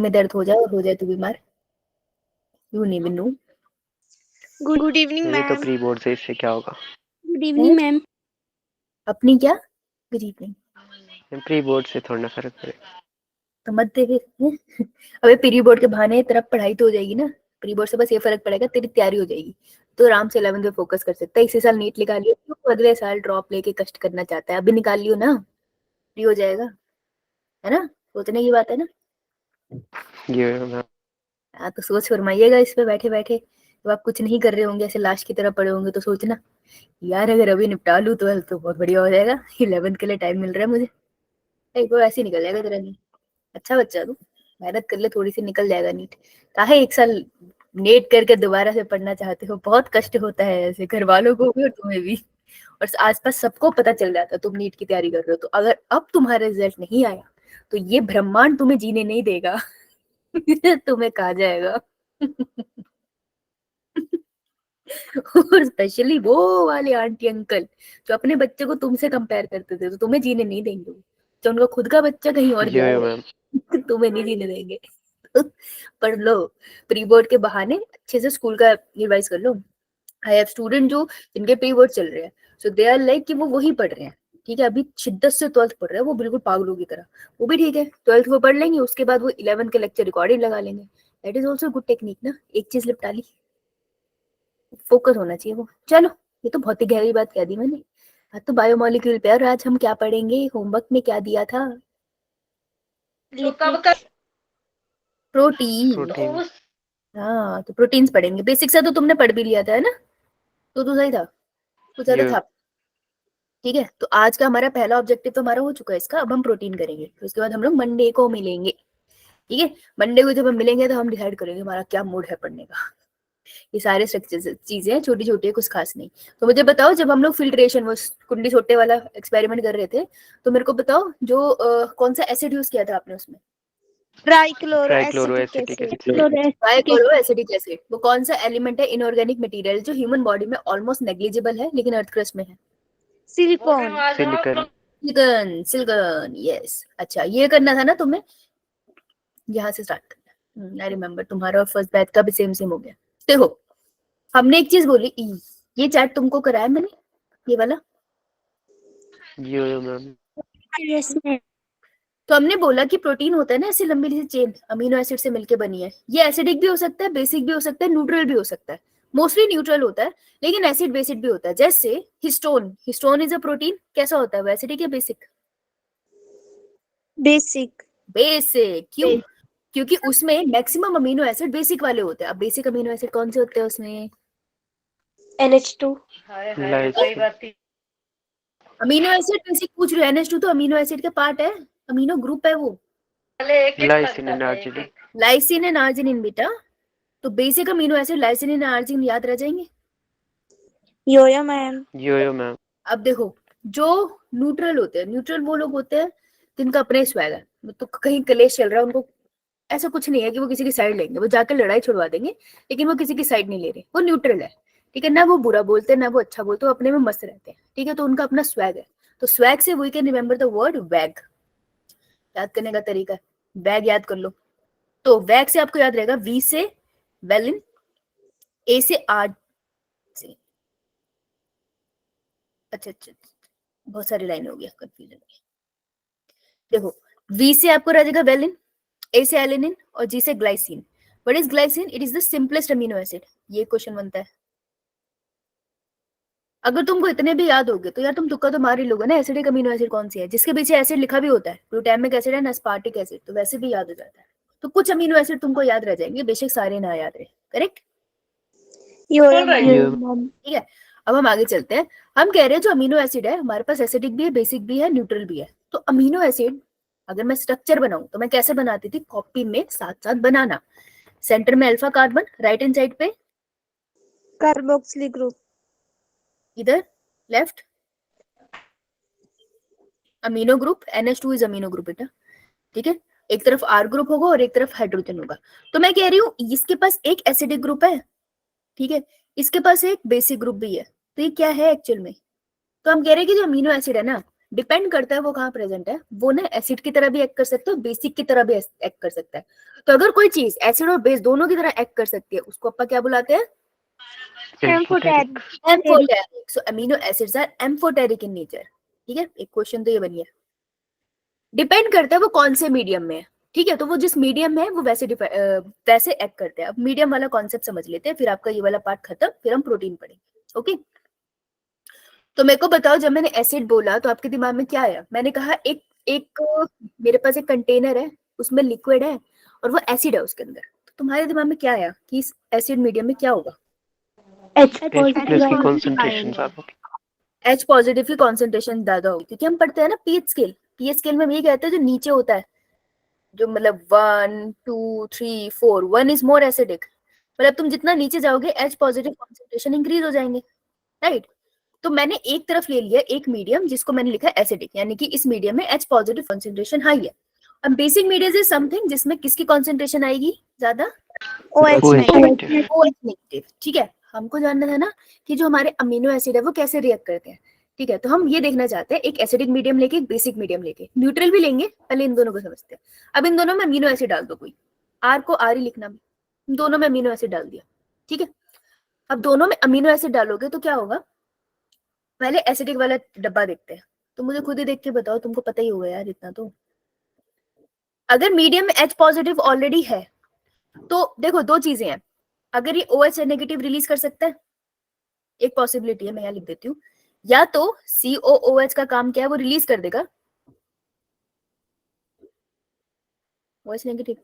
में दर्द हो जाए और हो जाए तो बीमार, यू नहीं बिन्नू। गुड इवनिंग ये तो मैम। प्री बोर्ड से इससे क्या होगा? Good evening ma'am. अपनी क्या गुड इवनिंग, प्री बोर्ड से थोड़ा ना फर्क पड़ेगा। तो मत दे फिर। अबे प्री बोर्ड के बहाने तेरा पढ़ाई तो हो जाएगी ना, प्री बोर्ड से बस ये फर्क पड़ेगा तेरी तैयारी हो जाएगी, तो आराम से 11th पे फोकस कर सकता है। इसी साल नीट निकाल लियो, तो अगले साल ड्रॉप लेके कष्ट करना चाहता है, अभी निकाल लियो ना, फ्री हो जाएगा, है ना, सोचने की बात है ना। ये मैम हाँ तो सोच फरमाइएगा इस पे बैठे बैठे, जब आप कुछ नहीं कर रहे होंगे, ऐसे लाश की तरह पड़े होंगे, तो सोचना यार अगर अभी निपटा लूं तो बहुत बढ़िया हो जाएगा, 11th के लिए टाइम मिल रहा है मुझे, एक बार ऐसे ही निकल जाएगा तेरा नीट। अच्छा बच्चा तू, मेहनत कर ले थोड़ी सी, निकल जाएगा नीट। काहे एक साल नेट करके दोबारा से पढ़ना चाहते हो, बहुत कष्ट होता है ऐसे, घर वालों को भी और तुम्हें भी, और आसपास सबको पता चल जाता है तुम नीट की तैयारी कर रहे हो, तो अगर अब तुम्हारा रिजल्ट नहीं आया तो ये ब्रह्मांड तुम्हें जीने नहीं देगा। तुम्हें कहा जाएगा। और स्पेशली वो वाले आंटी अंकल जो अपने बच्चे को तुमसे कंपेयर करते थे, तो तुम्हें जीने नहीं देंगे, जो उनका खुद का बच्चा कहीं और गया ये है, मैम तुम्हें नहीं जीने देंगे। पढ़ लो, प्री बोर्ड के बहाने अच्छे से स्कूल का रिवाइज कर लो। आई हैव स्टूडेंट जो जिनके प्री बोर्ड चल रहे हैं, सो दे आर लाइक कि वो वही पढ़ रहे हैं, ठीक है, अभी शिद्दत से 12th पढ़ रहे हैं, वो बिल्कुल पागलों की तरह, वो भी ठीक है, 12th वो पढ़ लेंगे, उसके बाद वो 11th के लेक्चर रिकॉर्डिंग लगा लेंगे, that is also good technique ना, एक चीज निपटा ली, फोकस होना चाहिए वो। चलो, ये तो बहुत ही गहरी बात कह दी मैंने। आज तो बायोमोलिक्यूल पे, और आज हम क्या पढ़ेंगे, होमवर्क में क्या दिया था, प्रोटीन। प्रोटीन। हाँ तो प्रोटीन्स पढ़ेंगे, बेसिक से तो तुमने पढ़ भी लिया था, है ना, तो सही था, कुछ ज्यादा ये था। ठीक है, तो आज का हमारा पहला ऑब्जेक्टिव तो हमारा हो चुका है इसका, अब हम प्रोटीन करेंगे, तो उसके बाद हम लोग मंडे को मिलेंगे। ठीक है, मंडे को जब हम मिलेंगे तो हम डिसाइड करेंगे हमारा क्या मूड है पढ़ने का। ये सारे स्ट्रक्चर चीजें हैं, छोटी छोटी है, कुछ खास नहीं। तो मुझे बताओ, जब हम लोग फिल्ट्रेशन वो कुंडी छोटे वाला एक्सपेरिमेंट कर रहे थे, तो मेरे को बताओ जो कौन सा एसिड यूज किया था आपने उसमें, trichloro trichloro acetic acetic acid. Acid. Trichloro acidic acid, वो कौन सा एलिमेंट है, इनऑर्गेनिक मटेरियल जो ह्यूमन बॉडी में ऑलमोस्ट नेग्लिजिबल है लेकिन अर्थ क्रस्ट में है, silicon. Silicon. Silicon, silicon, yes. अच्छा ये करना था ना तुम्हें, यहाँ से स्टार्ट करना, आई रिमेम्बर तुम्हारा और फर्स्ट बैच का भी सेम सेम हो गया। देखो हमने एक चीज बोली, ये चैट तुमको कराया मैंने, ये वाला, ये मैम यस मैम। तो हमने बोला कि प्रोटीन होता है ना ऐसी लंबी सी चेन, अमीनो एसिड से मिलके बनी है, ये एसिडिक भी हो सकता है, बेसिक भी हो सकता है, न्यूट्रल भी हो सकता है, मोस्टली न्यूट्रल होता है, लेकिन एसिड बेसिक भी होता है। जैसे histone, histone is a protein, कैसा होता है वो, एसिडिक या बेसिक, बेसिक। बेसिक, क्यों, क्योंकि उसमें मैक्सिमम अमीनो एसिड बेसिक वाले होते हैं। अब बेसिक अमीनो एसिड कौन से होते हैं उसमें, NH2। अमीनो एसिड बेसिक पूछ रहे हो, NH2 तो अमीनो एसिड का पार्ट है, अमीनो ग्रुप है वो, lysine and arginine. Lysine and arginine बेटा, तो basic amino acid lysine and arginine याद रह जाएंगे। योयो मैम। Yo ma'am. अब देखो, जो न्यूट्रल होते हैं, न्यूट्रल वो लोग होते हैं जिनका अपना ही स्वैग है, तो कहीं कलेश चल रहा है उनको, ऐसा कुछ नहीं है कि वो किसी की साइड लेंगे, वो जाकर लड़ाई छुड़वा देंगे, लेकिन वो किसी की साइड नहीं ले रहे, वो न्यूट्रल है। ठीक है ना, वो बुरा बोलते हैं ना वो अच्छा बोलते हैं, अपने में मस्त रहते हैं। ठीक है, तो उनका अपना स्वैग है, तो स्वैग से we can remember the word wag, याद करने का तरीका, वैग याद कर लो। तो वैग से आपको याद रहेगा, वी से वेलिन, ए से आर से, अच्छा अच्छा, बहुत सारी लाइन हो गया, कंफ्यूजन। देखो, वी से आपको रह जाएगा वेलिन, ए से एलिनिन और जी से glycine. What is glycine, it is the simplest amino acid, ये क्वेश्चन बनता है। अगर तुमको इतने भी याद होगे तो यार तुम तुक्का तो मार ही लोगे ना, एसिडिक अमीनो एसिड कौन सी है जिसके पीछे एसिड लिखा भी होता है, glutamic acid and aspartic acid, तो वैसे भी याद हो जाता है। तो कुछ अमीनो एसिड तुमको याद रह जाएंगे, बेशक सारे ना याद रहे, करेक्ट। योयो मैम। ठीक है, अब हम आगे चलते हैं। हम कह रहे हैं जो अमीनो एसिड है हमारे पास एसिडिक भी है, बेसिक भी है, न्यूट्रल भी है। तो अमीनो एसिड अगर मैं स्ट्रक्चर बनाऊं तो मैं कैसे बनाती थी, कॉपी में साथ साथ बनाना, सेंटर में alpha carbon, right hand side पे कार्बोक्सिलिक ग्रुप। इधर left amino group, NH2 is amino group बेटा। ठीक है, एक तरफ R ग्रुप होगा और एक तरफ हाइड्रोजन होगा। तो मैं कह रही हूँ इसके पास एक एसिडिक ग्रुप है, ठीक है, इसके पास एक बेसिक ग्रुप भी है, तो ये क्या है एक्चुअल में, तो हम कह रहे हैं कि जो अमीनो एसिड है ना, डिपेंड करता है वो कहाँ प्रेजेंट है। वो ना एसिड की तरह भी एक्ट कर सकता है, बेसिक की तरह भी एक्ट कर सकता है। तो अगर कोई चीज एसिड और बेस दोनों की तरह एक्ट कर सकती है, उसको अपन क्या बुलाते हैं? Amphoteric. Amphoteric. So amino acids are amphoteric in nature. ठीक है, एक क्वेश्चन तो ये बन गया। डिपेंड करता है वो कौन से मीडियम में है। ठीक है, तो वो जिस मीडियम में है वो वैसे वैसे एक्ट करते हैं। अब मीडियम वाला कॉन्सेप्ट समझ लेते हैं, फिर आपका ये वाला पार्ट खत्म, फिर हम प्रोटीन पढ़ेंगे। ओके, तो मेरे को बताओ, जब मैंने एसिड बोला तो आपके दिमाग में क्या आया? मैंने कहा एक एक मेरे पास एक कंटेनर है, उसमें लिक्विड है और वो एसिड है उसके अंदर। तो तुम्हारे दिमाग में क्या आया कि इस एसिड मीडियम में क्या होगा? H+ की कंसंट्रेशन ज्यादा होगी। H पॉजिटिव की कॉन्सेंट्रेशन ज्यादा होगी, क्योंकि हम पढ़ते हैं ना पीएच स्केल। पीएच स्केल में हम ये कहते हैं जो नीचे होता है, जो मतलब 1 2 3 4, 1 इज मोर एसिडिक। मतलब तुम जितना नीचे जाओगे H पॉजिटिव कॉन्सेंट्रेशन इंक्रीज हो जाएंगे, राइट? तो मैंने एक तरफ ले लिया एक मीडियम जिसको मैंने लिखा एसिडिक, यानी कि इस मीडियम में H पॉजिटिव कॉन्सेंट्रेशन हाई है। अब बेसिक मीडियम इज समथिंग जिसमें किसकी कॉन्सेंट्रेशन आएगी ज्यादा? OH negative. OH negative. ठीक है, हमको जानना था ना कि जो हमारे अमीनो एसिड है वो कैसे रिएक्ट करते हैं। ठीक है, तो हम ये देखना चाहते हैं, एक एसिडिक मीडियम लेके एक बेसिक मीडियम लेके, न्यूट्रल भी लेंगे, पहले इन दोनों को समझते हैं। अब इन दोनों में अमीनो एसिड डाल दो, कोई आर को आर ही लिखना, दोनों में अमीनो एसिड डाल दिया। ठीक है, अब दोनों में अमीनो एसिड डालोगे तो क्या होगा? पहले एसिडिक वाला डब्बा देखते हैं। तो मुझे खुद ही देख के बताओ, तुमको पता ही होगा यार इतना तो। अगर मीडियम में H पॉजिटिव ऑलरेडी है तो देखो दो चीजें हैं, अगर ये OH नेगेटिव रिलीज कर सकता है, एक पॉसिबिलिटी है, मैं यहाँ लिख देती हूँ, या तो COOH का काम क्या है, वो रिलीज कर देगा OH नेगेटिव,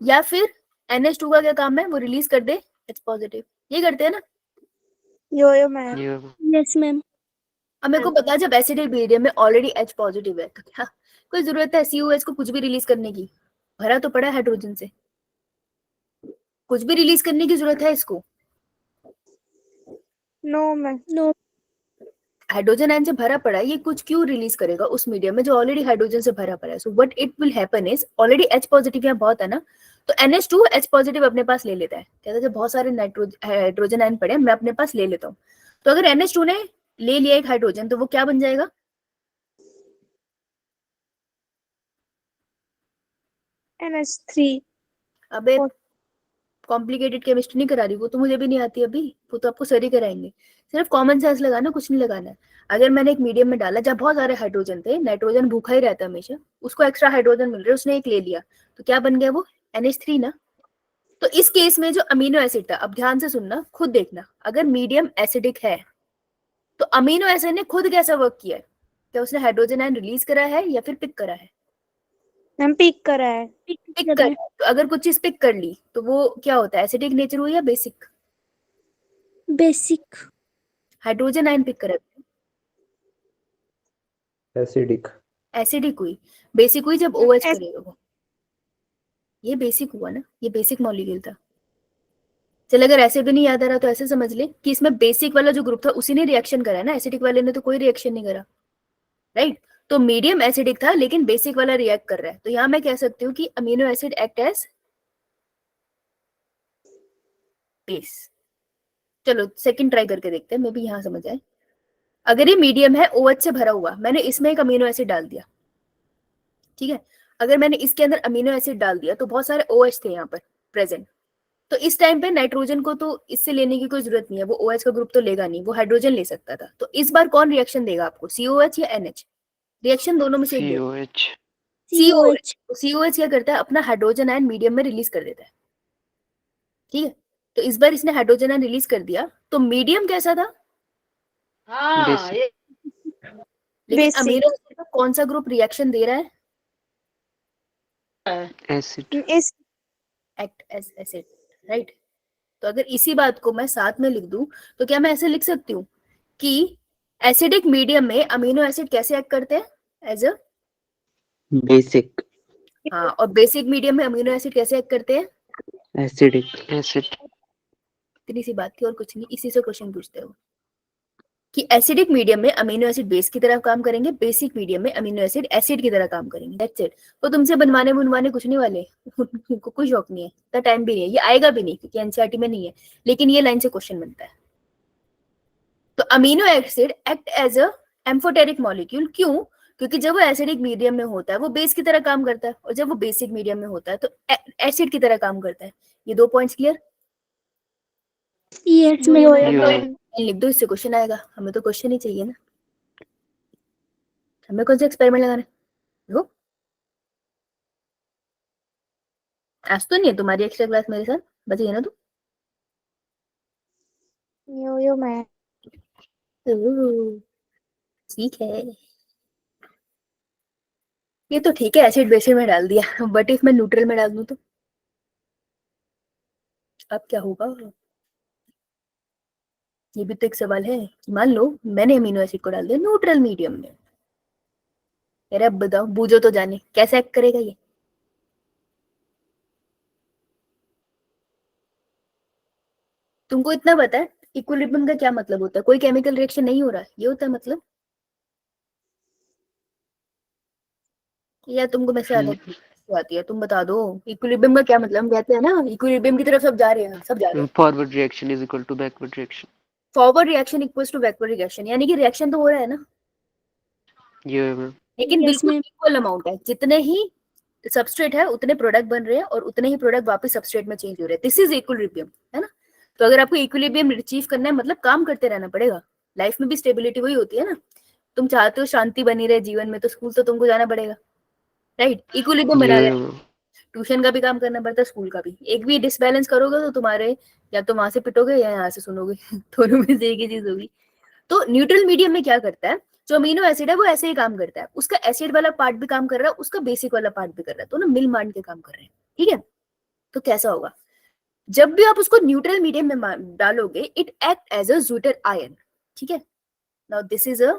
या फिर NH2 का क्या काम है, वो रिलीज कर दे H पॉजिटिव। ये करते हैं ना? Yo-yo ma'am. Yes, ma'am. अब मेरे को पता है जब एसिडिक मीडियम में ऑलरेडी H पॉजिटिव है तो क्या कोई जरूरत है COH को कुछ भी रिलीज करने की? भरा तो पड़ा है हाइड्रोजन से, कुछ भी रिलीज करने की जरूरत है इसको? No ma'am. No. Hydrogen ion से भरा पड़ा है, ये कुछ क्यों रिलीज करेगा उस मीडियम में जो ऑलरेडी हाइड्रोजन से भरा पड़ा है? So what it will happen is, already H positive यहाँ बहुत है ना, तो NH2 H पॉजिटिव अपने पास ले लेता है, कहता है जब बहुत सारे हाइड्रोजन आयन पड़े मैं अपने पास ले लेता हूँ। तो अगर NH2 ने ले लिया एक हाइड्रोजन तो वो क्या बन जाएगा? NH3. अबे कॉम्प्लिकेटेड केमिस्ट्री नहीं करा रही, वो तो मुझे भी नहीं आती अभी, वो तो आपको सर ही कराएंगे। सिर्फ कॉमन सेंस लगाना, कुछ नहीं लगाना है। अगर मैंने एक मीडियम में डाला जहाँ बहुत सारे हाइड्रोजन थे, नाइट्रोजन भूखा ही रहता है हमेशा, उसको एक्स्ट्रा हाइड्रोजन मिल रहे, उसने एक ले लिया, तो क्या बन गया वो? NH3 ना। तो इस केस में जो अमीनो एसिड था, अब ध्यान से सुनना, खुद देखना, अगर मीडियम एसिडिक है तो अमीनो एसिड ने खुद कैसा वर्क किया है? क्या उसने हाइड्रोजन आयन रिलीज करा है या फिर पिक करा है? मैम पिक करा है. पिक करा है। तो अगर कुछ चीज पिक कर ली तो वो क्या होता है, एसिडिक नेचर हुई या basic? Basic. Hydrogen ion pick करा, एसिडिक एसिडिक हुई। बेसिक हुई जब OH करेगा वो, ये बेसिक हुआ ना, ये बेसिक मॉलिक्यूल था। चल अगर ऐसे भी नहीं याद आ रहा तो ऐसे समझ ले कि इसमें बेसिक वाला जो ग्रुप था उसी ने रिएक्शन करा है ना, एसिडिक वाले ने तो कोई रिएक्शन नहीं करा, राइट? तो मीडियम एसिडिक था लेकिन बेसिक वाला रिएक्ट कर रहा है, तो यहाँ मैं कह सकती हूँ कि amino acid act as base. चलो सेकंड ट्राई करके देखते हैं, मे बी यहाँ समझ आए। अगर ये मीडियम है OH से भरा हुआ, मैंने इसमें एक अमीनो एसिड डाल दिया, ठीक है, अगर मैंने इसके अंदर अमीनो एसिड डाल दिया तो बहुत सारे OH थे यहाँ पर प्रेजेंट, तो इस टाइम पे नाइट्रोजन को तो इससे लेने की कोई जरूरत नहीं है, वो OH का ग्रुप तो लेगा नहीं, वो हाइड्रोजन ले सकता था। तो इस बार कौन रिएक्शन देगा आपको, COH या NH? रिएक्शन दोनों में से एक देगा। COH। COH। तो COH क्या करता है, अपना हाइड्रोजन आयन मीडियम में रिलीज कर देता है, ठीक है? तो इस बार इसने हाइड्रोजन आयन रिलीज कर दिया, तो मीडियम कैसा था? बेसिक। लेकिन अमीनो एसिड का कौन सा ग्रुप रिएक्शन दे रहा है? एसिड। इस एक्ट एज एसिड, राइट? तो अगर इसी बात को मैं साथ में लिख दूं तो क्या मैं ऐसे लिख सकती हूँ कि एसिडिक मीडियम में अमीनो एसिड कैसे एक्ट करते हैं? एज अ बेसिक हाँ, और बेसिक मीडियम में अमीनो एसिड कैसे एक्ट करते हैं? Acidic acid. इतनी सी बात थी और कुछ नहीं, इसी से क्वेश्चन पूछते हो कि एसिडिक मीडियम में अमीनो एसिड बेस की तरह काम करेंगे, बेसिक मीडियम में अमीनो एसिड एसिड की तरह काम करेंगे, दैट्स इट। तो तुमसे बनवाने कुछ नहीं वाले उनको कोई शौक नहीं है, इतना टाइम भी नहीं है, ये आएगा भी नहीं क्योंकि एनसीईआरटी में नहीं है, लेकिन ये लाइन से क्वेश्चन बनता है। तो amino acid act as a amphoteric molecule, क्यों? क्योंकि जब वो एसिडिक मीडियम में होता है वो बेस की तरह काम करता है, और जब वो बेसिक मीडियम में होता है तो एसिड की तरह काम करता है। ये 2 points clear? Yes, yo-yo Yo-yo. man. लिख दो, इससे क्वेश्चन आएगा, हमें तो क्वेश्चन ही चाहिए ना, हमें कौन सा एक्सपेरिमेंट लगाना है? देखो आज तो नहीं है तुम्हारी एक्स्ट्रा क्लास मेरे साथ, बचेगी ना तू? Yo-yo man. ठीक है, ये तो ठीक है, एसिड बेसिड में डाल दिया, बट इफ मैं न्यूट्रल में डाल दूं तो अब क्या होगा? ये भी तो एक सवाल है। मान लो मैंने अमीनो एसिड को डाल दिया न्यूट्रल मीडियम में, अरे अब बताओ, बूझो तो जाने कैसे एक्ट करेगा ये? तुमको इतना पता है इक्विलिब्रियम का क्या मतलब होता है? कोई केमिकल रिएक्शन नहीं हो रहा, ये होता है मतलब? या तुमको मैं से आती है, तुम बता दो इक्विलिब्रियम का क्या मतलब। हम कहते हैं ना इक्विलिब्रियम की तरफ सब जा रहे हैं, सब जा रहे हैं। Forward reaction is equal to backward reaction. Forward reaction equals to backward reaction, यानी कि रिएक्शन तो हो रहा है ना, Yeah, ma'am. लेकिन Yes, बिल्कुल ma'am. इक्वल अमाउंट है। जितने ही सबस्ट्रेट है उतने प्रोडक्ट बन रहे हैं और उतने ही प्रोडक्ट वापस सबस्ट्रेट में चेंज हो रहे हैं। दिस इज इक्विलिब्रियम, है ना? तो अगर आपको इक्विलिब्रियम अचीव करना है मतलब काम करते रहना पड़ेगा। लाइफ में भी स्टेबिलिटी वही होती है ना, तुम चाहते हो शांति बनी रहे जीवन में तो स्कूल तो तुमको जाना पड़ेगा, राइट? इक्विलिब्रियम बना Yeah, रहे, ma'am. ट्यूशन का भी काम करना पड़ता है, स्कूल का भी। एक भी डिसबैलेंस करोगे तो तुम्हारे या तो वहां से पिटोगे या यहाँ से सुनोगे दोनों में से एक ही चीज होगी। तो न्यूट्रल मीडियम में क्या करता है, जो अमीनो एसिड है वो ऐसे ही काम करता है, उसका एसिड वाला पार्ट भी काम कर रहा है, उसका बेसिक वाला पार्ट भी कर रहा है, तो ना मिल मान के काम कर रहे हैं, ठीक है? तो कैसा होगा जब भी आप उसको न्यूट्रल मीडियम में डालोगे, it act as a zwitter ion, ठीक है? Now this is a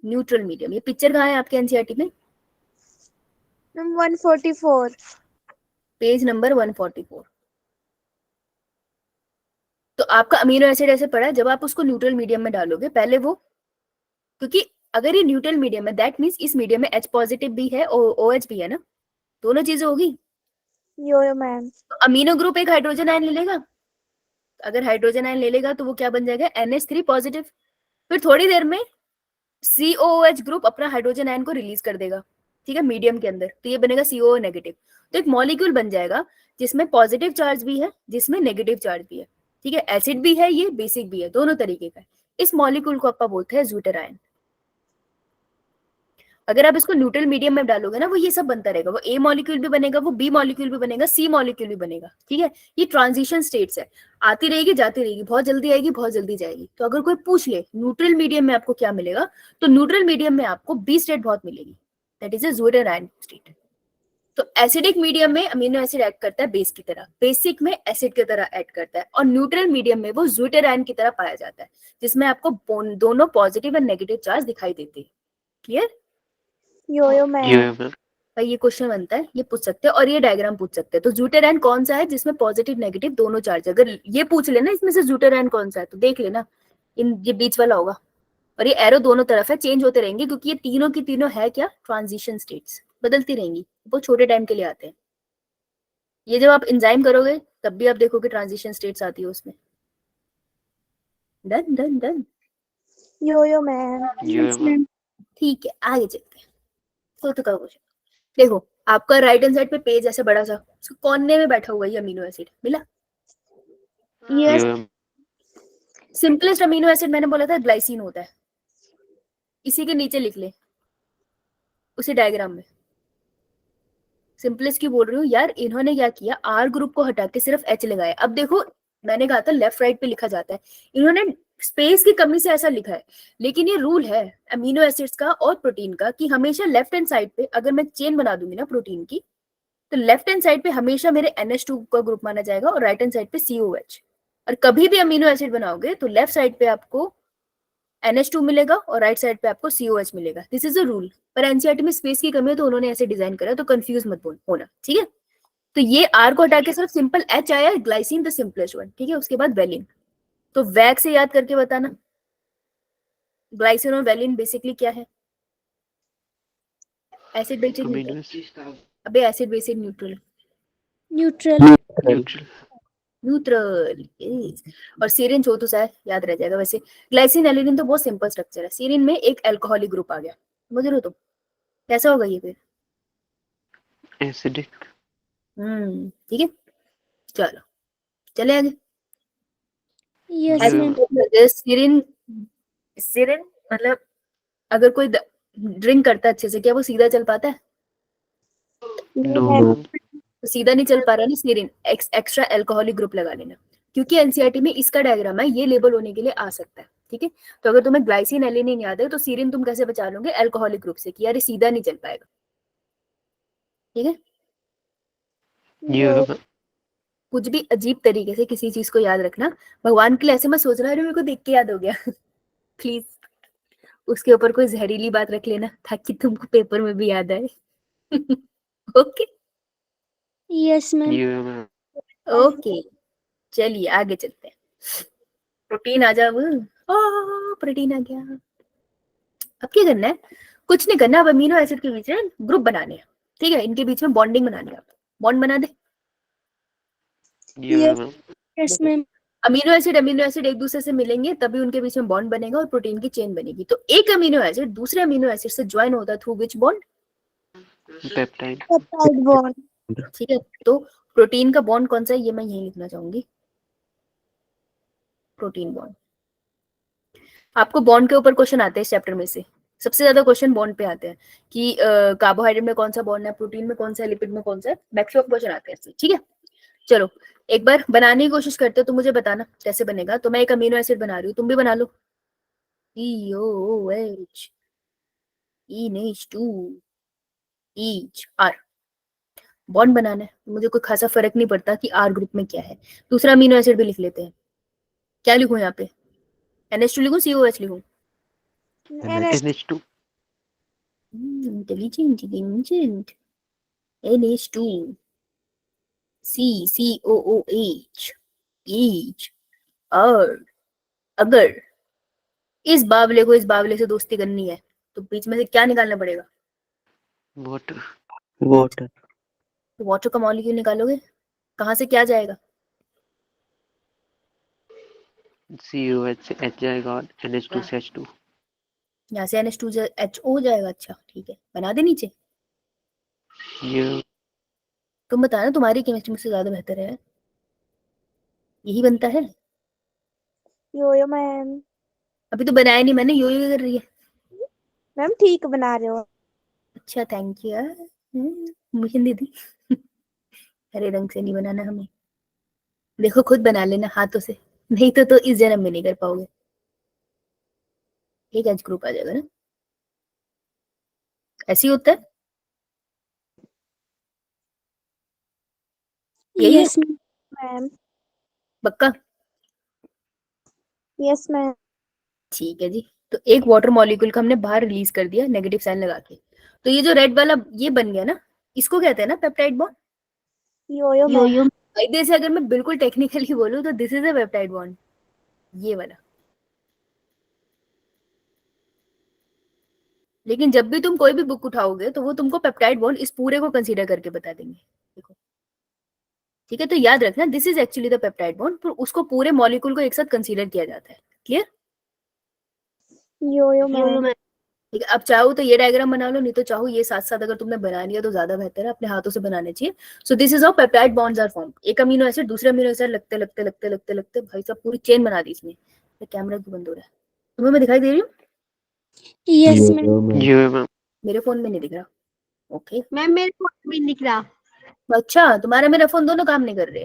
neutral medium. ये पिक्चर कहाँ है आपके एनसीईआरटी में? 144. Page number 144। तो आपका अमीनो एसिड ऐसे पड़ा है, जब आप उसको न्यूट्रल मीडियम में डालोगे पहले वो, क्योंकि अगर ये न्यूट्रल मीडियम है दैट मीन्स इस मीडियम में H पॉजिटिव भी है और OH भी है ना, दोनों चीजें होगी। Yo-yo man. तो अमीनो ग्रुप एक हाइड्रोजन आयन ले लेगा, अगर हाइड्रोजन आयन ले लेगा तो वो क्या बन जाएगा? NH3 positive. फिर थोड़ी देर में COOH ग्रुप अपना हाइड्रोजन आयन को रिलीज कर देगा, ठीक है, मीडियम के अंदर, तो ये बनेगा COO नेगेटिव। तो एक मॉलिक्यूल बन जाएगा जिसमें पॉजिटिव चार्ज भी है, जिसमें नेगेटिव चार्ज भी है, ठीक है? एसिड भी है, ये बेसिक भी है, दोनों तरीके का है। इस मॉलिक्यूल को आप बोलते हैं ज़्यूटर आयन। अगर आप इसको न्यूट्रल मीडियम में डालोगे ना, वो ये सब बनता रहेगा, वो A मॉलिक्यूल भी बनेगा, वो B मॉलिक्यूल भी बनेगा, C मॉलिक्यूल भी बनेगा, ठीक है? ये ट्रांजिशन स्टेट्स है, आती रहेगी जाती रहेगी, बहुत जल्दी आएगी बहुत जल्दी जाएगी। तो अगर कोई पूछ ले न्यूट्रल मीडियम में आपको क्या मिलेगा, तो न्यूट्रल मीडियम में आपको B स्टेट बहुत मिलेगी, that is a zwitter ion state. तो एसिडिक मीडियम में अमीनो एसिड ऐड करता है बेस की तरह, बेसिक में एसिड की तरह ऐड करता है, और न्यूट्रल मीडियम में वो ज़्यूटर आयन की तरह पाया जाता है, जिसमें आपको दोनों पॉजिटिव और नेगेटिव चार्ज दिखाई देते हैं। Clear? Yo-yo man. Yeah, ma'am. भाई ये क्वेश्चन बनता है, ये पूछ सकते हैं, और ये डायग्राम पूछ सकते हैं। तो ज़्यूटर आयन कौन सा है जिसमें पॉजिटिव नेगेटिव दोनों चार्ज? अगर ये पूछ लेना इसमें से ज़्यूटर आयन कौन सा है, तो देख लेना इन ये बीच वाला होगा, और ये एरो दोनों तरफ है, चेंज होते रहेंगे क्योंकि ये तीनों की तीनों है क्या? ट्रांजिशन स्टेट्स, बदलती रहेंगी, वो छोटे टाइम के लिए आते हैं। ये जब आप एंजाइम करोगे तब भी आप देखोगे ट्रांजिशन स्टेट्स आती है उसमें। Done done done, Yo-yo man. Yeah, ma'am. ठीक है आगे चलते हैं। तो का क्वेश्चन देखो, आपका राइट हैंड साइड पे पेज ऐसे बड़ा सा, उसके कोने में बैठा हुआ है अमीनो एसिड, मिला? Yes. Yeah, ma'am. Simplest amino acid मैंने बोला था ग्लाइसिन होता है, इसी के नीचे लिख ले उसी डायग्राम में। सिंपलेस्ट क्यों बोल रही हूँ यार, इन्होंने क्या किया, आर ग्रुप को हटा के सिर्फ H लगाया। अब देखो मैंने कहा था लेफ्ट राइट पे लिखा जाता है, इन्होंने स्पेस की कमी से ऐसा लिखा है, लेकिन ये रूल है अमीनो एसिड्स का और प्रोटीन का कि हमेशा लेफ्ट हैंड साइड पे अगर मैं चेन बना दूंगी ना प्रोटीन की, तो लेफ्ट हैंड साइड पे हमेशा मेरे NH2 का ग्रुप माना जाएगा और राइट हैंड साइड पे COH। और कभी भी अमीनो एसिड बनाओगे तो लेफ्ट साइड पे आपको NH2 मिलेगा और राइट साइड पे आपको COH मिलेगा, दिस इज अ रूल। पर एनसीईआरटी में स्पेस की कमी है तो उन्होंने ऐसे डिजाइन करा, तो कंफ्यूज मत होना, ठीक है? तो ये R को हटा के सिर्फ सिंपल H आया, ग्लाइसिन द सिंपलेस्ट वन, ठीक है? उसके बाद वेलिन, तो वैक से याद करके बताना ग्लाइसिन और वेलिन बेसिकली क्या है? Acid basic Amino neutral. acid. अबे acid basic neutral, Neutral. Neutral. Neutral, yes. और सीरिन हो तो शायद याद रह जाएगा। वैसे ग्लाइसिन एलिनिन तो बहुत सिंपल स्ट्रक्चर है। सीरिन में एक अल्कोहलिक ग्रुप आ गया, समझ रहे हो तुम? कैसा होगा ये फिर? एसिडिक। ठीक है, चलो चले आगे। Yes, ये ma'am. सीरिन, सीरिन मतलब अगर कोई ड्रिंक करता है अच्छे से, क्या वो सीधा चल पाता है? No Ma'am. नो तो सीधा नहीं चल पा रहा ना, सीरिन एक्स्ट्रा अल्कोहलिक ग्रुप लगा लेना, क्योंकि एनसीईआरटी में इसका डायग्राम है, ये लेबल होने के लिए आ सकता है। ठीक है, तो अगर तुम्हें ग्लाइसिन एलिनिन याद है तो सीरिन तुम कैसे बचा लोगे? अल्कोहलिक ग्रुप से, कि यार ये सीधा नहीं चल पाएगा। ठीक है, ये कुछ भी अजीब तरीके से किसी चीज को याद रखना, भगवान के लिए ऐसे मत सोच रहा है मेरे को देख के याद हो गया। प्लीज उसके ऊपर कोई जहरीली बात रख लेना ताकि तुमको पेपर में भी याद आए। Okay Yes, ma'am. ये ओके, चलिए आगे चलते हैं। प्रोटीन आ जाओ। प्रोटीन आ गया। अब क्या करना है? कुछ नहीं करना, अब अमीनो एसिड के बीच में ग्रुप बनाने हैं। ठीक है, इनके बीच में बॉन्डिंग बनानी है। बॉन्ड बना दे। ये Yes, ma'am. अमीनो एसिड एक दूसरे से मिलेंगे तभी उनके बीच में बॉन्ड बनेगा और प्रोटीन की चेन बनेगी। तो एक अमीनो एसिड दूसरे अमीनो एसिड से ज्वाइन होता है through which bond? Peptide. Peptide bond. ठीक है, तो प्रोटीन का बॉन्ड कौन सा है ये मैं यही लिखना चाहूंगी, प्रोटीन बॉन्ड। आपको बॉन्ड के ऊपर क्वेश्चन आते हैं इस चैप्टर में से, सबसे ज्यादा क्वेश्चन बॉन्ड पे आते हैं कि कार्बोहाइड्रेट में कौन सा बॉन्ड है, प्रोटीन में कौन सा है, लिपिड में कौन सा है, मैक्सिमम क्वेश्चन आते हैं। ठीक है, चलो एक बार बनाने की कोशिश करते हो तो मुझे बताना कैसे बनेगा। तो मैं एक अमीनो एसिड बना रही हूँ, तुम भी बना लो। EOH NH2 each R bond बनाना है, मुझे कोई खासा फर्क नहीं पड़ता कि R ग्रुप में क्या है। दूसरा अमीनो एसिड भी लिख लेते हैं। क्या लिखूं यहाँ पे? NH2 लिखूं, COH लिखूं? NH2 intelligent NH2 COOH each R। अगर इस बावले को इस बावले से दोस्ती करनी है तो बीच में से क्या निकालना पड़ेगा? वाटर। water, तो वाटर का मॉलिक्यूल निकालोगे, कहाँ से क्या जाएगा? COH से H जाएगा और NH2 से H2। यहाँ से NH2 HO जाएगा। अच्छा ठीक है, बना दे नीचे। ये तुम बताना, तुम्हारी केमिस्ट्री मुझसे ज्यादा बेहतर है, यही बनता है। Yo-yo ma'am. अभी तो बनाया नहीं मैंने, यो यो कर रही है। मैम ठीक बना रहे हो। अच्छा थैंक यू यार, मिशन दीदी। हरे रंग से नहीं बनाना हमें, देखो खुद बना लेना हाथों से, नहीं तो इस जन्म में नहीं कर पाओगे। एक एच ग्रुप आ जाएगा ना, ऐसे ही होता है। यही है Yes, ma'am. पक्का? Yes, ma'am. ठीक है जी, तो एक वाटर मॉलिक्यूल को हमने बाहर रिलीज कर दिया नेगेटिव साइन लगा के। तो ये जो रेड वाला ये बन गया ना, इसको कहते हैं ना पेप्टाइड बॉन्ड। Yo-yo ma'am. कायदे से अगर मैं बिल्कुल टेक्निकली बोलूं तो this is a peptide bond, ये वाला। लेकिन जब भी तुम कोई भी बुक उठाओगे तो वो तुमको पेप्टाइड बॉन्ड इस पूरे को कंसीडर करके बता देंगे। देखो ठीक है, तो याद रखना this is actually the peptide bond, तो उसको पूरे मॉलिक्यूल को एक साथ कंसीडर किया जाता है। क्लियर? Yo-yo ma'am. ठीक है, अब चाहो तो ये डायग्राम बना लो, नहीं तो चाहो ये साथ साथ अगर तुमने बना लिया तो ज्यादा बेहतर है, अपने हाथों से बनाने चाहिए। So this is how peptide bonds are form. एक अमीनो एसिड दूसरे अमीनो एसिड लगते लगते लगते लगते लगते भाई साहब पूरी चेन बना दी इसने। कैमरा क्यों बंद हो रहा है? तुम्हें मैं दिखाई दे रही हूँ? Yes, ma'am. ये मैम मेरे फोन में नहीं दिख रहा। ओके मैम मेरे फोन में नहीं दिख रहा। अच्छा, तुम्हारा मेरा फोन दोनों काम नहीं कर रहे।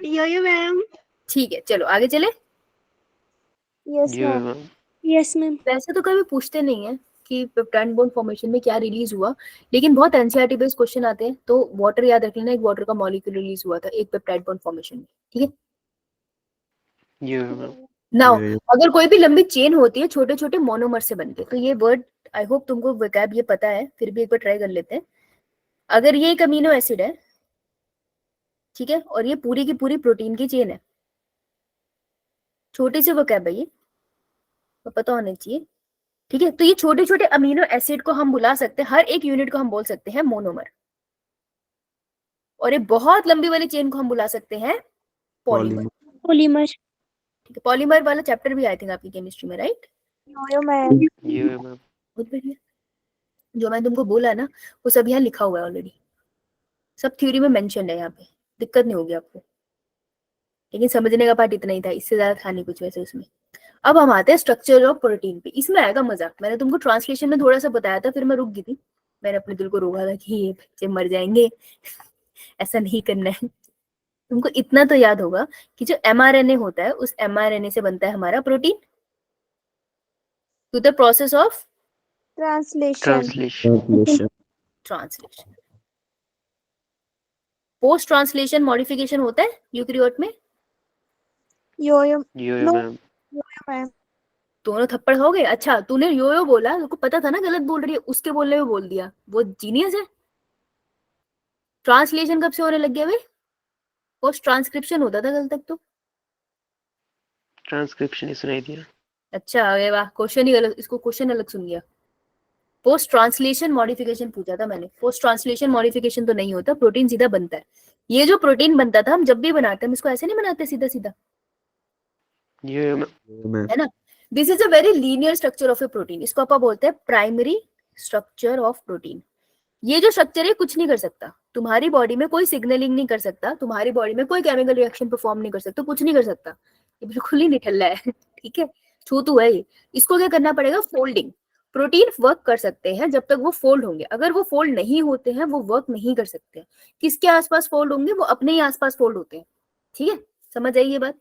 यो मैम। ठीक है, चलो आगे चले। Yes, ये ma'am. Ma'am Yes, ma'am. वैसे तो कभी पूछते नहीं है कि पेप्टाइड बॉन्ड फॉर्मेशन में क्या रिलीज हुआ, लेकिन बहुत एनसीईआरटी बेस्ड क्वेश्चन आते हैं। तो वाटर याद रख लेना, एक वाटर का मॉलिक्यूल रिलीज हुआ था एक पेप्टाइड बॉन्ड फॉर्मेशन में। ठीक है, ये मैम नाउ अगर कोई भी लंबी चेन होती है छोटे छोटे मोनोमर से बनके, तो ये वर्ड आई होप तुमको वोकैब ये पता है, फिर भी एक बार ट्राई कर लेते हैं। अगर ये एक अमीनो एसिड है, ठीक है, और ये पूरी की पूरी प्रोटीन की चेन है, छोटी सी वोकैब है ये, तो पता होना चाहिए। ठीक है, तो ये छोटे छोटे अमीनो एसिड को हम बुला सकते हैं, हर एक यूनिट को हम बोल सकते हैं मोनोमर। और एक बहुत लंबी वाली चेन को हम बुला सकते हैं पॉलीमर। पॉलीमर। ठीक है, पॉलीमर वाला चैप्टर भी आई थिंक आपकी केमिस्ट्री में, right? Yo Yo ma'am. Yo ma'am. बहुत बढ़िया। जो मैं तुमको बोला ना वो सब यहाँ लिखा हुआ है ऑलरेडी, सब थ्योरी में मेंशन है यहाँ पे, दिक्कत नहीं होगी आपको। लेकिन समझने का पार्ट इतना ही था, इससे ज्यादा था नहीं कुछ वैसे उसमें। अब हम आते हैं स्ट्रक्चर ऑफ प्रोटीन पे, इसमें आएगा मजा। मैंने तुमको ट्रांसलेशन में थोड़ा सा बताया था, फिर मैं रुक गई थी, मैंने अपने दिल को रोका था कि ये बच्चे मर जाएंगे ऐसा नहीं करना है। तुमको इतना तो याद होगा कि जो mRNA होता है उस mRNA से बनता है हमारा protein to the process of translation. Translation. Post translation modification होता है यूकेरियोट में। Yo yo yo no ma'am. Ma'am. दोनों थप्पड़ खाओगे? अच्छा तूने यो बोला, तुमको पता था ना गलत बोल रही है, उसके बोलने में बोल दिया, वो जीनियस है। ट्रांसलेशन कब से होने लग गया भाई? पोस्ट ट्रांसक्रिप्शन होता था कल तक तो। ट्रांसक्रिप्शन ही सुनाई दिया। अच्छा अरे वाह, क्वेश्चन ही गलत, इसको क्वेश्चन अलग सुन गया। पोस्ट ट्रांसलेशन मॉडिफिकेशन पूछा था मैंने, पोस्ट ट्रांसलेशन मॉडिफिकेशन तो नहीं होता, प्रोटीन सीधा बनता है। ये जो प्रोटीन बनता था हम जब भी बनाते हैं हम इसको ऐसे नहीं बनाते सीधा सीधा, यो मैम। है ना? This is a very linear structure of a protein, इसको अपन बोलते हैं प्राइमरी स्ट्रक्चर ऑफ प्रोटीन। ये जो स्ट्रक्चर है कुछ नहीं कर सकता, तुम्हारी बॉडी में कोई सिग्नलिंग नहीं कर सकता, तुम्हारी बॉडी में कोई केमिकल रिएक्शन परफॉर्म नहीं कर सकता, कुछ नहीं कर सकता, ये बिल्कुल ही निठल्ला है ठीक है, छूतू है ये। इसको क्या करना पड़ेगा? फोल्डिंग। प्रोटीन वर्क कर सकते हैं जब तक वो फोल्ड होंगे, अगर वो फोल्ड नहीं होते हैं वो वर्क नहीं कर सकते। किसके आसपास फोल्ड होंगे? वो अपने ही आसपास फोल्ड होते हैं। ठीक है, समझ आई ये बात?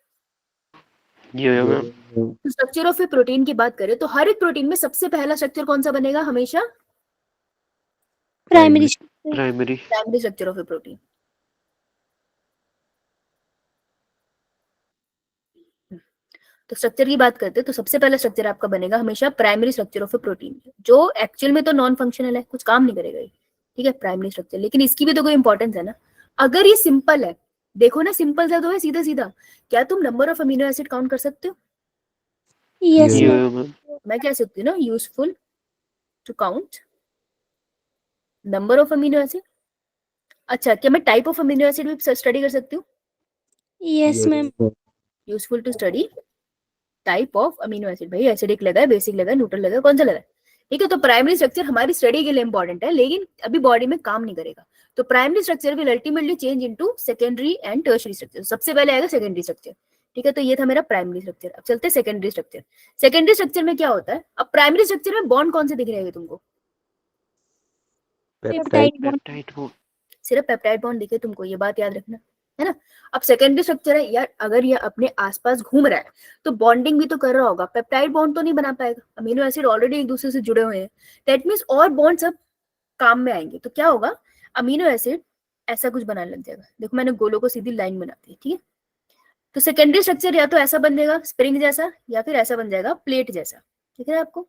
Yo ma'am. Structure of a protein की बात करें तो हर एक प्रोटीन में सबसे पहला स्ट्रक्चर कौन सा बनेगा? हमेशा primary. Primary. Primary structure of a protein. तो स्ट्रक्चर की बात करते हैं तो सबसे पहला स्ट्रक्चर आपका बनेगा हमेशा primary structure of a protein, जो एक्चुअल में तो नॉन फंक्शनल है, कुछ काम नहीं करेगा ये। ठीक है, प्राइमरी स्ट्रक्चर, लेकिन इसकी भी तो कोई इंपॉर्टेंस है ना। अगर ये सिंपल है, देखो ना सिंपल सा तो है सीधा सीधा, क्या तुम number of amino acid count कर सकते हो? Yes yo ma'am. मैम। मैं कह सकती हूँ ना, useful to count number of amino acid. अच्छा, क्या मैं टाइप ऑफ अमीनो एसिड भी स्टडी कर सकती हूँ? Yes ma'am. Useful to study type of amino acid. भाई एसिडिक लगा है, बेसिक लगा है, न्यूट्रल लगा है, कौन सा लगा है? ठीक है, तो प्राइमरी स्ट्रक्चर हमारी स्टडी के लिए इंपॉर्टेंट है, लेकिन अभी बॉडी में काम नहीं करेगा। तो primary structure will ultimately change into secondary and tertiary structure. सबसे पहले आएगा सेकेंडरी स्ट्रक्चर। ठीक है, तो ये था मेरा प्राइमरी स्ट्रक्चर। अब चलते हैं सेकेंडरी स्ट्रक्चर। सेकेंडरी स्ट्रक्चर में क्या होता है? अब प्राइमरी स्ट्रक्चर में बॉन्ड कौन से दिख रहे हैं तुमको? Peptide bond. Peptide bond. सिर्फ पेप्टाइड बॉन्ड दिखे तुमको, ये बात याद रखना, है ना? अब सेकेंडरी स्ट्रक्चर है यार, अगर ये अपने आसपास घूम रहा है तो बॉन्डिंग भी तो कर रहा होगा, पेप्टाइड बॉन्ड तो नहीं बना पाएगा, अमीनो एसिड ऑलरेडी एक दूसरे से जुड़े हुए हैं। दैट मींस और बॉन्ड सब काम में आएंगे, तो क्या होगा? अमीनो एसिड ऐसा कुछ बनाने लग जाएगा। देखो मैंने गोलों को सीधी लाइन बना दी, ठीक है? तो सेकेंडरी स्ट्रक्चर या तो ऐसा बन जाएगा स्प्रिंग जैसा, या फिर ऐसा बन जाएगा प्लेट जैसा। ठीक है आपको?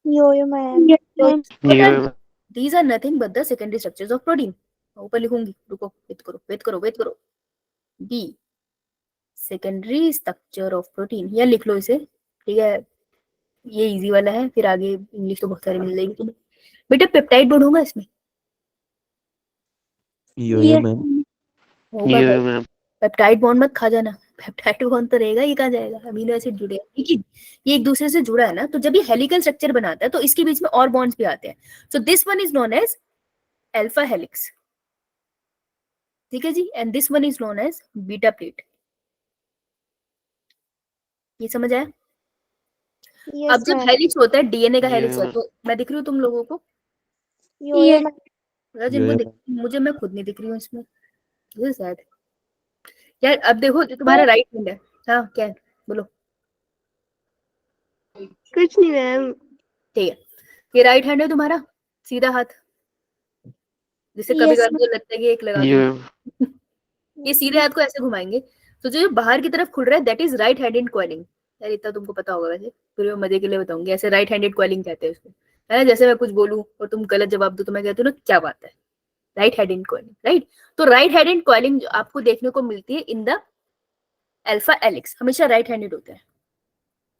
Yo yo ma'am. Yo ma'am. These are nothing but the secondary structures of protein. ऊपर लिखूंगी, रुको, वेट करो वेट करो वेट करो। B secondary structure of protein, या लिख लो इसे, ठीक है? ये इजी वाला है, फिर आगे इंग्लिश तो बहुत सारी मिल जाएगी तुम्हें। बेटा पेप्टाइड बॉन्ड होगा इसमें? योयो होगा यो भाई। मैम। पेप्टाइड बॉन्ड मत खा जाना, पेप्टाइड बॉन्ड तो रहेगा, ये कहाँ जाएगा? अमीनो एसिड जुड़े हैं, लेकिन ये एक दूसरे से जुड़ा है ना, तो जब ये हेलिकल स्ट्रक्चर बनाता है तो इसके बीच में और बॉन्ड्स भी आते हैं। So this one is known as alpha helix, ठीक है जी, and this one is known as beta plate. ये समझ आया? अब यस जब मैम। हेलिक्स होता है, डीएनए का हेलिक्स Yeah. है, तो मैं दिख रही हूँ तुम लोगों को? योयो मैम। मतलब जिनको दिख, मुझे, मैं खुद नहीं दिख रही हूँ इसमें, ये शायद यार। अब देखो जो तुम्हारा राइट हैंड है, हाँ क्या है? बोलो। कुछ नहीं मैम। ठीक है, ये राइट हैंड है तुम्हारा, सीधा हाथ, जिसे कभी Yes, कभी मुझे लगता है कि एक लगा यो दूं। ये सीधे हाथ को ऐसे घुमाएंगे तो जो बाहर की तरफ खुल रहा है that is right handed coiling. यार इतना तुमको पता होगा वैसे, फिर मैं मजे के लिए बताऊंगी, ऐसे राइट हैंडेड कॉइलिंग कहते हैं उसको, है ना? जैसे मैं कुछ बोलूं और तुम गलत जवाब दो तो मैं कहती हूँ ना क्या बात है, राइट हैंडेड कॉइलिंग, राइट? तो राइट हैंडेड कॉइलिंग जो आपको देखने को मिलती है इन द अल्फा हेलिक्स, हमेशा राइट हैंडेड होता है।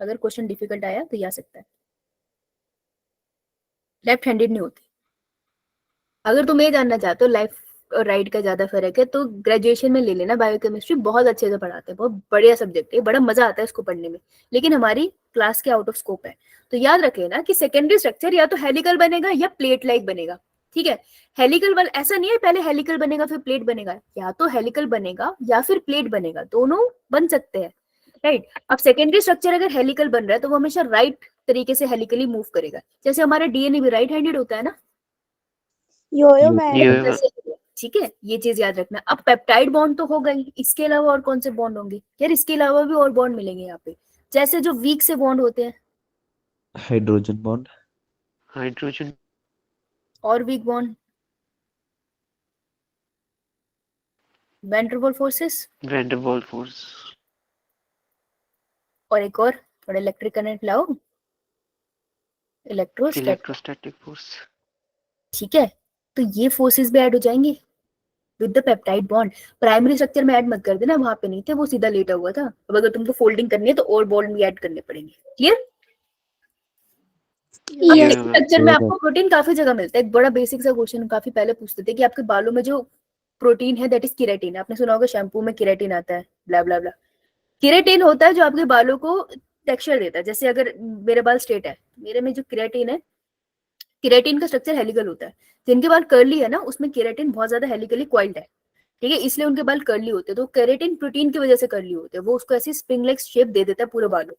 अगर क्वेश्चन डिफिकल्ट आया तो ये आ सकता है, लेफ्ट हैंडेड नहीं होते। अगर तुम ये जानना चाहते हो और राइट का ज्यादा फर्क है, तो ग्रेजुएशन में ले लेना बायोकेमिस्ट्री, बहुत अच्छे से पढ़ाते हैं, बहुत बढ़िया सब्जेक्ट है, बड़ा मजा आता है इसको पढ़ने में, लेकिन हमारी क्लास के आउट ऑफ स्कोप है। तो याद रख लेना कि सेकेंडरी स्ट्रक्चर या तो हेलिकल बनेगा या प्लेट लाइक बनेगा, ठीक है। हेलिकल वाला ऐसा नहीं है पहले हेलिकल बनेगा फिर प्लेट बनेगा, या तो हेलिकल बनेगा या फिर प्लेट बनेगा, दोनों बन सकते हैं, राइट। अब सेकेंडरी स्ट्रक्चर अगर हेलिकल बन रहा है तो वो हमेशा राइट तरीके से हेलिकली मूव करेगा, जैसे हमारा डीएनए भी राइट हैंडेड होता है ना, यो मैम। ठीक है, ये चीज याद रखना। अब पेप्टाइड बॉन्ड तो हो गई, इसके अलावा और कौन से बॉन्ड होंगे यार, इसके अलावा भी और बॉन्ड मिलेंगे यहाँ पे, जैसे जो वीक से बॉन्ड होते हैं, हाइड्रोजन बॉन्ड, हाइड्रोजन और weak bond, van der Waals forces, van der Waals force, और एक और थोड़ा इलेक्ट्रिक करंट लाओ, इलेक्ट्रोस्टैटिक फोर्स, ठीक है। तो ये फोर्सेस भी ऐड हो जाएंगे with the peptide bond. Primary structure में ऐड मत कर देना, वहां पे नहीं थे, वो सीधा लेटा हुआ था। अब अगर तुमको फोल्डिंग करनी है तो और बॉन्ड भी ऐड करने पड़ेंगे, क्लियर। स्ट्रक्चर में आपको प्रोटीन काफी जगह मिलता है। एक बड़ा बेसिक सा क्वेश्चन काफी पहले पूछते थे कि आपके बालों में जो प्रोटीन है दैट इज केराटिन, आपने सुना होगा शैम्पू में केराटिन आता है, ब्ला ब्ला ब्ला। केराटिन होता है जो आपके बालों को टेक्सचर देता है। जैसे अगर मेरे बाल स्ट्रेट है, मेरे में जो केराटिन है, केराटिन का स्ट्रक्चर हेलिकल होता है। जिनके बाल कर्ली है ना, उसमें केराटिन बहुत ज्यादा हेलिकली कॉइल्ड है, ठीक है, इसलिए उनके बाल कर्ली होते हैं। तो केराटिन प्रोटीन की वजह से कर्ली होते हैं, वो उसको ऐसी स्प्रिंग लाइक शेप दे देता है पूरे बालों,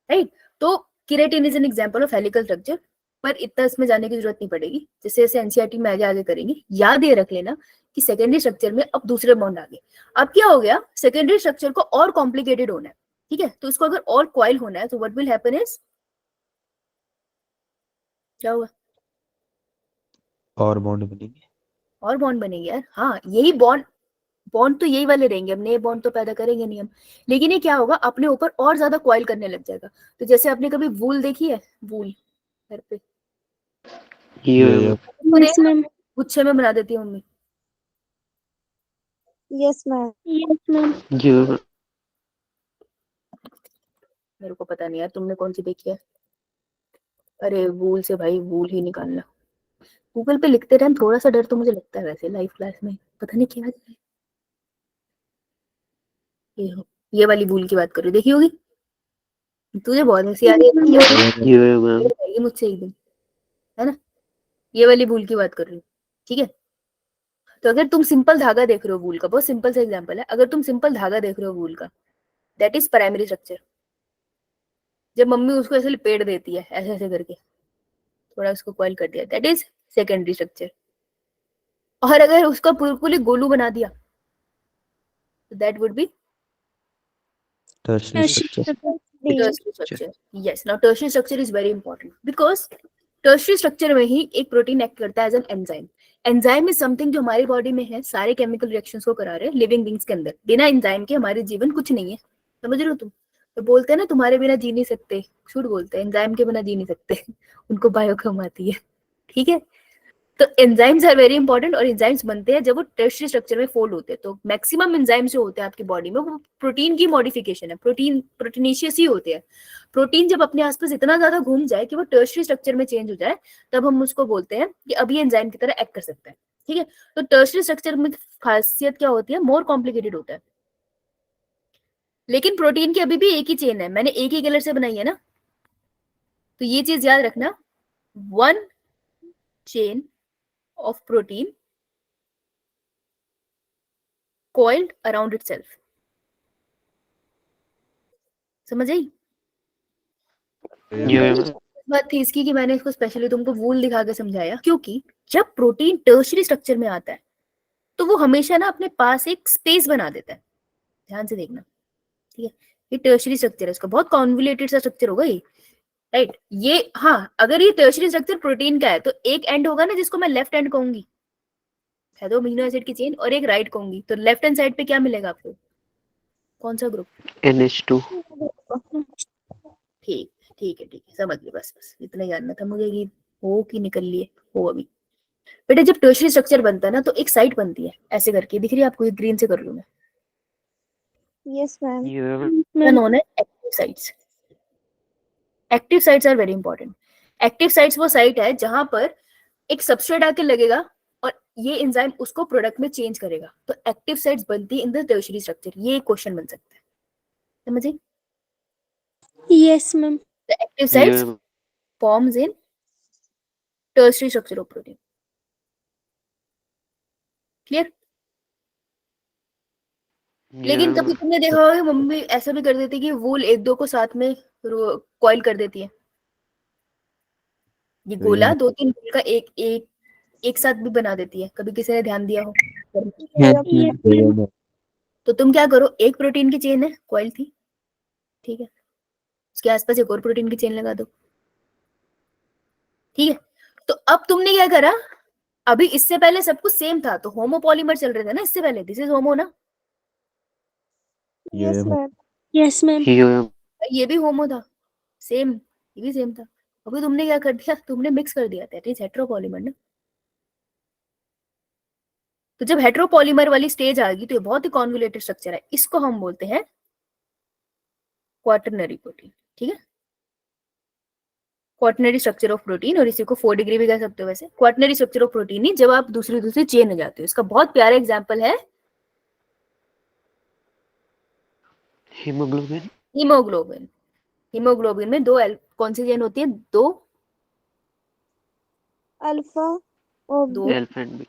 राइट। तो keratin is an example of helical structure, पर इतना इसमें जाने की जरूरत नहीं पड़ेगी, जैसे जैसे एनसीईआरटी में आगे आगे करेंगे। याद ये रख लेना कि सेकेंडरी स्ट्रक्चर में अब दूसरे बॉन्ड आ गए। अब क्या हो गया, सेकेंडरी स्ट्रक्चर को और कॉम्प्लिकेटेड होना है, ठीक है। तो इसको अगर और कॉइल होना है तो व्हाट विल हैपन इज, क्या होगा, और बॉन्ड बनेंगे, और बॉन्ड बनेंगे यार। हाँ, यही बॉन्ड तो यही वाले रहेंगे, अब नए बॉन्ड तो पैदा करेंगे नहीं हम, लेकिन ये क्या होगा, अपने ऊपर और ज्यादा कॉइल करने लग जाएगा। तो जैसे आपने कभी वूल देखी है, वूल घर पे यस मैम। गुच्छे में बना देती है mummy, yes ma'am. Yes ma'am. मेरे को पता नहीं यार तुमने कौन सी देखी है। अरे वूल से भाई वूल ही निकालना, गूगल पे लिखते रहे, थोड़ा सा डर तो मुझे लगता है वैसे लाइफ क्लास में, पता नहीं क्या है। ये वाली वूल की बात कर रही, देखी होगी तुझे, बहुत हंसी आ रही है मुझसे एक दिन, है ना। ये वाली वूल की बात कर रही हूँ, ठीक है। तो अगर तुम सिंपल धागा देख रहे हो वूल का, बहुत सिंपल सा एग्जांपल है, अगर तुम सिंपल धागा देख रहे हो वूल का, दैट इज प्राइमरी स्ट्रक्चर। जब मम्मी उसको ऐसे लपेट देती है ऐसे ऐसे करके, थोड़ा उसको कॉइल कर दिया, दैट इज सेकेंडरी स्ट्रक्चर। और अगर उसका बिल्कुल ही गोलू बना दिया तो that would be tertiary structure, tertiary structure. Yes, now tertiary structure is very important because tertiary structure में ही एक प्रोटीन एक्ट करता है as an enzyme. Enzyme is something जो हमारी बॉडी में है, सारे केमिकल रिएक्शंस को करा रहे हैं लिविंग बींग्स के अंदर। बिना एंजाइम के हमारे जीवन कुछ नहीं है, समझ रहे हो तुम। तो बोलते हैं ना तुम्हारे बिना जी नहीं सकते, झूठ बोलते हैं, एंजाइम के बिना जी नहीं सकते उनको बायोकेम आती है, ठीक है। तो एंजाइम्स आर वेरी इंपॉर्टेंट, और एंजाइम्स बनते हैं जब वो टर्शियरी स्ट्रक्चर में फोल्ड होते हैं। तो मैक्सिमम एंजाइम्स जो होते हैं आपकी बॉडी में वो प्रोटीन की मॉडिफिकेशन है, प्रोटीनेशियस ही होते हैं। प्रोटीन जब अपने आसपास इतना ज्यादा घूम जाए कि वो टर्शियरी स्ट्रक्चर में चेंज हो जाए, तब हम उसको बोलते हैं कि अब ये एंजाइम की तरह एक्ट कर सकता है, ठीक है। तो टर्शियरी स्ट्रक्चर में खासियत क्या होती है, मोर कॉम्प्लिकेटेड होता है। लेकिन प्रोटीन की अभी भी एक ही चेन है, मैंने एक ही कलर से बनाई है ना, तो ये चीज याद रखना, one chain of protein coiled around itself। समझ आई बात थी इसकी कि मैंने इसको स्पेशली तुमको वूल दिखा के समझाया, क्योंकि जब प्रोटीन टर्शियरी स्ट्रक्चर में आता है तो वो हमेशा ना अपने पास एक स्पेस बना देता है, ध्यान से देखना, ठीक है। ये टर्शियरी स्ट्रक्चर है, इसका बहुत कॉन्वोल्यूटेड सा स्ट्रक्चर होगा ये, राइट। ये हाँ, अगर ये टर्शियरी स्ट्रक्चर प्रोटीन का है तो एक एंड होगा ना जिसको मैं लेफ्ट एंड कहूंगी, है दो अमीनो एसिड की चेन, और एक राइट कहूंगी, तो लेफ्ट हैंड साइड पे क्या मिलेगा आपको, कौन सा ग्रुप, NH2। ठीक ठीक है समझ ली, बस इतना ही जानना था मुझे कि हो कि निकल लिए हो। अभी बेटा जब टर्शियरी स्ट्रक्चर बनता है ना तो एक साइट बनती है ऐसे करके, दिख रही है आपको, ये ग्रीन से कर लूं मैं, यस मैम। नोन है active sites. Active sites are very important. Active sites वो साइट है जहां पर एक सबस्ट्रेट आके लगेगा और ये एंजाइम उसको प्रोडक्ट में चेंज करेगा, तो एक्टिव साइट्स बनती है इन द टर्शियरी स्ट्रक्चर। ये क्वेश्चन बन सकता है, समझे? Yes, ma'am. The active sites Yeah. Forms in tertiary structure of protein. Clear? लेकिन Yeah. कभी तुमने देखा होगा मम्मी ऐसा भी कर देती है कि वूल एक दो को साथ में कॉइल कर देती है। ये गोला दो तीन वूल का एक साथ भी बना देती है, कभी किसी ने ध्यान दिया हो? Yes, ma'am. तो तुम क्या करो, एक प्रोटीन की चेन है, कॉइल थी, ठीक है, उसके आसपास एक और प्रोटीन की चेन लगा दो, ठीक है। तो अब तुमने क्या करा, अभी इससे पहले सब कुछ सेम था, तो होमोपॉलीमर चल रहे थे ना इससे पहले, दिस इज होमो ना, Yes, ma'am. Yes, ma'am. Yeah. ये भी होमो था, सेम, ये भी सेम था। अभी तुमने क्या कर दिया, तुमने मिक्स कर दिया, दैट इज हेटेरोपॉलीमर ना। तो जब हेटेरोपॉलीमर वाली स्टेज आ गई तो ये बहुत ही कॉन्वोल्यूटेड स्ट्रक्चर है, इसको हम बोलते हैं क्वाटरनरी प्रोटीन, ठीक है, क्वाटरनरी स्ट्रक्चर ऑफ प्रोटीन। और इसी को 4 डिग्री भी कह सकते हो। वैसे क्वाटरनरी स्ट्रक्चर ऑफ प्रोटीन ही जब आप दूसरी दूसरी चेन में जाते हो। इसका बहुत प्यारा एग्जांपल है Hemoglobin. हीमोग्लोबिन। हीमोग्लोबिन में कौन सी चेन होती है? Alpha or दो Alpha and beta.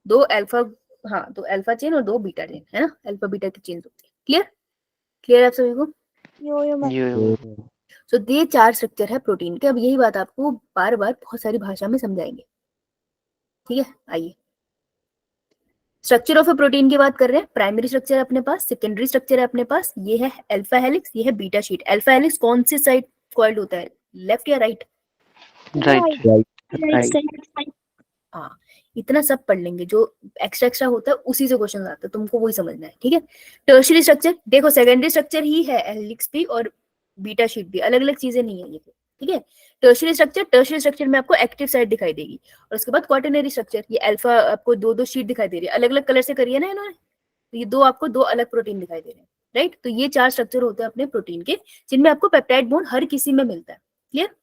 दो अल्फा, हाँ, दो अल्फा चेन और दो बीटा चेन, है ना, अल्फा बीटा की चेन होती है। क्लियर? क्लियर आप सभी को? yo-yo, ma'am. Yeah. सो ये 4 स्ट्रक्चर है प्रोटीन के। अब यही बात आपको बार बार बहुत सारी भाषा में समझाएंगे, ठीक है। आइए, स्ट्रक्चर ऑफ ए प्रोटीन की बात कर रहे हैं। प्राइमरी स्ट्रक्चर है अपने पास, सेकेंडरी स्ट्रक्चर है अपने पास, ये है अल्फा हेलिक्स, ये है बीटा शीट। अल्फा हेलिक्स कौन सी साइड कॉइल्ड होता है, लेफ्ट या राइट? Right. Right side. हाँ, इतना सब पढ़ लेंगे, जो एक्स्ट्रा एक्स्ट्रा होता है उसी से क्वेश्चन आता है, तुमको वही समझना है, ठीक है। टर्शियरी स्ट्रक्चर देखो, सेकेंडरी स्ट्रक्चर ही है हेलिक्स भी और बीटा शीट भी, अलग अलग चीजें नहीं है ये, ठीक है। टर्शियरी स्ट्रक्चर में आपको एक्टिव साइट दिखाई देगी, और उसके बाद क्वाटरनरी स्ट्रक्चर, ये अल्फा आपको दो दो शीट दिखाई दे रही है, अलग अलग कलर से करिए ना इन्होंने, तो ये दो आपको दो अलग प्रोटीन दिखाई दे रहे हैं, राइट। तो ये 4 स्ट्रक्चर होते हैं अपने प्रोटीन के, जिनमें आपको पेप्टाइड बॉन्ड हर किसी में मिलता है। Clear?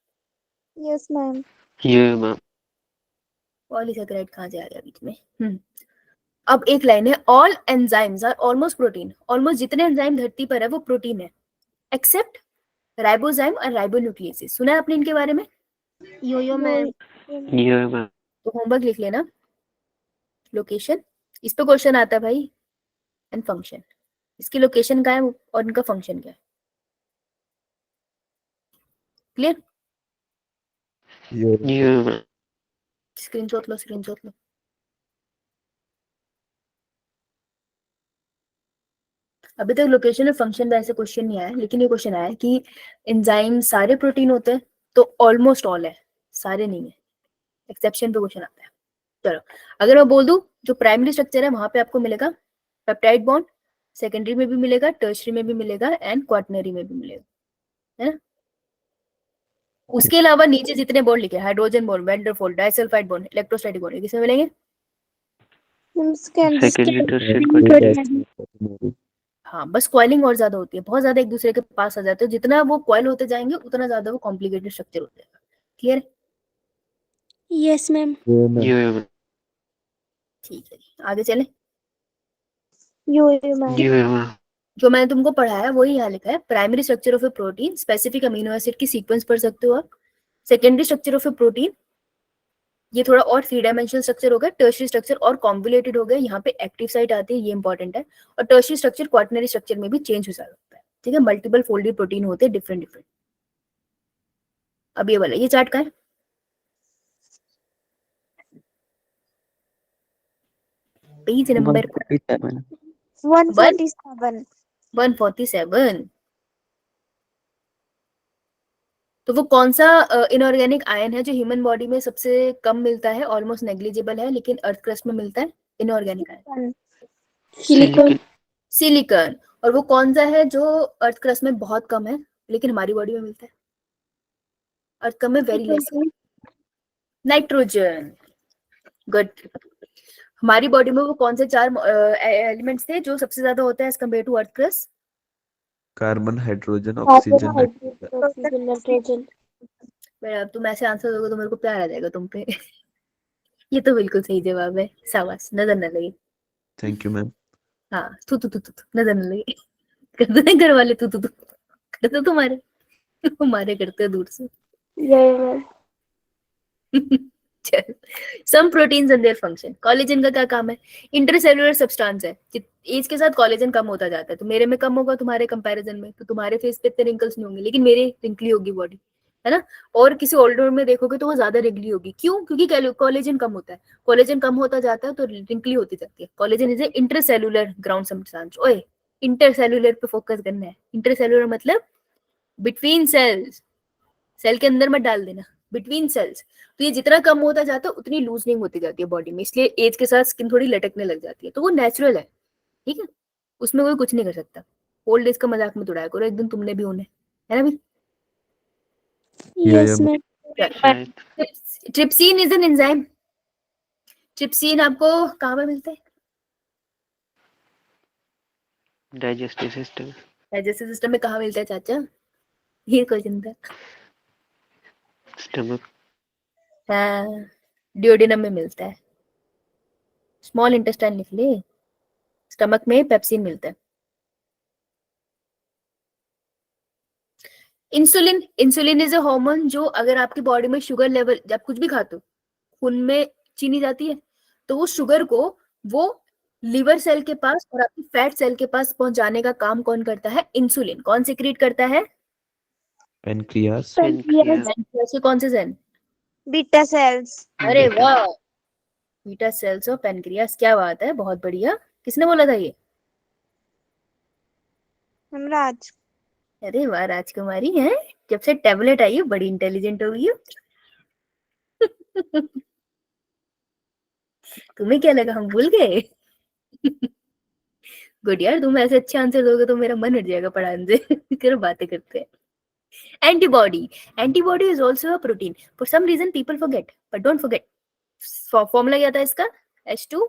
Yes, ma'am. Yeah, ma'am. Polysaccharide कहाँ से आ गया बीच में? अब एक लाइन है, all enzymes are almost protein. Almost जितने एंजाइम धरती पर है वो प्रोटीन है, एक्सेप्ट राइबोजाइम और राइबोन्यूक्लियेसिस। सुना है आपने इनके बारे में? Yo-yo, ma'am. Yeah, ma'am. तो होमवर्क लिख लेना, लोकेशन, इस पे क्वेश्चन आता है भाई, एंड फंक्शन, इसकी लोकेशन क्या है और इनका फंक्शन क्या है। क्लियर? Yeah, ma'am. स्क्रीनशॉट लो, स्क्रीनशॉट लो। अभी तक लोकेशन और फंक्शन का ऐसे क्वेश्चन नहीं आया, लेकिन ये क्वेश्चन आया कि एंजाइम सारे प्रोटीन होते हैं, तो ऑलमोस्ट ऑल है, सारे नहीं है, एक्सेप्शन पे क्वेश्चन आता है। चलो, अगर मैं बोल दूं जो प्राइमरी स्ट्रक्चर है वहां पे आपको मिलेगा पेप्टाइड बॉन्ड, सेकेंडरी में भी मिलेगा, टर्शियरी में भी मिलेगा, एंड क्वाटरनरी में भी मिलेगा, है ना। उसके अलावा नीचे जितने बॉन्ड लिखे, hydrogen bond, van der Waals, disulphide bond, electrostatic bond, किसमें मिलेंगे? Secondary, tertiary, हाँ, बस कॉइलिंग और ज्यादा होती है, बहुत ज्यादा एक दूसरे के पास आ जाते हो, जितना वो कॉइल होते जाएंगे उतना ज्यादा वो कॉम्प्लिकेटेड स्ट्रक्चर हो जाएगा। Clear? Yes, ma'am. Yeah, ma'am. ठीक है, आगे चले। Yo-yo, ma'am. Yeah, ma'am. जो मैंने तुमको पढ़ाया वही यहाँ लिखा है। Primary structure of a protein, specific amino acid की सीक्वेंस पढ़ सकते हो आप। Secondary structure of a protein, ये थोड़ा और 3 डायमेंशनल स्ट्रक्चर हो गया। टर्शियरी स्ट्रक्चर और कॉन्वोल्यूटेड हो गया, यहाँ पे एक्टिव साइट आती है, ये इंपॉर्टेंट है। और टर्शियरी स्ट्रक्चर क्वाटरनरी स्ट्रक्चर में भी चेंज हो सकता है, ठीक है, मल्टीपल फोल्डेड प्रोटीन होते हैं, डिफरेंट डिफरेंट। अब ये वाला, ये चार्ट का है, पेज नंबर 147. 147। तो वो कौन सा इनऑर्गेनिक आयन है जो ह्यूमन बॉडी में सबसे कम मिलता है, ऑलमोस्ट नेग्लिजिबल है, लेकिन अर्थ क्रस्ट में मिलता है? Inorganic ion Silicon. सिलिकॉन। और वो कौन सा है जो अर्थ क्रस्ट में बहुत कम है लेकिन हमारी बॉडी में मिलता है? अर्थ क्रस्ट में वेरी लेस। नाइट्रोजन। गुड। हमारी बॉडी में वो कौन से 4 एलिमेंट्स थे जो सबसे ज्यादा होता है as compare to earth crust? Carbon, hydrogen, oxygen, nitrogen. Oxygen, nitrogen. अब तुम ऐसे आंसर दोगे तो मेरे को प्यार आ जाएगा तुम पे। ये तो बिल्कुल सही जवाब है, शाबाश, नजर न लगे। Thank you ma'am. हाँ, तू तू तू तू तू, नजर न लगे। करते हैं घर वाले तू तू तू, करते तुम्हारे हमारे करते हैं दूर से। Yeah, ma'am. Some proteins and their function. Collagen का क्या काम है? इंटरसेल्युलर सब्सटेंस है। एज के साथ कोलेजन कम होता जाता है, तो मेरे में कम होगा तुम्हारे कंपैरिजन में, तो तुम्हारे फेस पे इतने रिंकल्स नहीं होंगे, लेकिन मेरे रिंकली होगी बॉडी, है ना। और किसी ओल्डर में देखोगे तो वो ज्यादा रिंकली होगी। क्यों? क्योंकि कोलेजन कम होता है, कोलेजन कम होता जाता है तो रिंकली होती जाती है। Collagen is a intercellular ground substance. ओए, इंटरसेल्युलर पे फोकस करना है। इंटरसेल्युलर मतलब बिटवीन सेल्स, सेल के अंदर मत डाल देना, बिटवीन सेल्स। तो ये जितना कम होता जाता है उतनी लूजनिंग होती जाती है बॉडी में, इसलिए एज के साथ स्किन थोड़ी लटकने लग जाती है, तो वो नेचुरल है, ठीक है, उसमें कोई कुछ नहीं कर सकता। ओल्ड एज का मजाक मत उड़ाया करो, एक दिन तुमने भी होना है ना भी। Yes, ma'am. शायद trypsin is an enzyme. Trypsin आपको कहाँ पे मिलता है? डाइजेस्टिव सिस्टम, डाइजेस्टिव सिस्टम में कहाँ मिलता है चाचा? ये क्वेश्चन था। स्टमक, हाँ, डिओडिनम में मिलता है। स्मॉल इंटेस्टाइन लिख ले, स्टमक में पेप्सिन मिलता है। Insulin, insulin is a hormone जो अगर आपकी बॉडी में शुगर लेवल, जब कुछ भी खाते हो खून में चीनी जाती है, तो वो शुगर को वो लिवर सेल के पास और आपकी फैट सेल के पास पहुंचाने का काम कौन करता है? इंसुलिन। कौन सिक्रीट करता है? पेनक्रियास। Pancreas, pancreas. कौन से सेल? Beta cells. अरे वाह, बीटा सेल्स और पैनक्रियास, क्या बात है, बहुत बढ़िया। किसने बोला था ये? Hamraj. अरे वाह, राजकुमारी है, जब से टैबलेट आई है बड़ी इंटेलिजेंट हो गई हो। तुम्हें क्या लगा हम भूल गए? गुड यार, तुम ऐसे अच्छे आंसर दोगे तो मेरा मन हट जाएगा पढ़ाने से। करो बातें करते हैं। Antibody, antibody is also a protein. For some reason people forget, but don't forget. Formula क्या था इसका? H2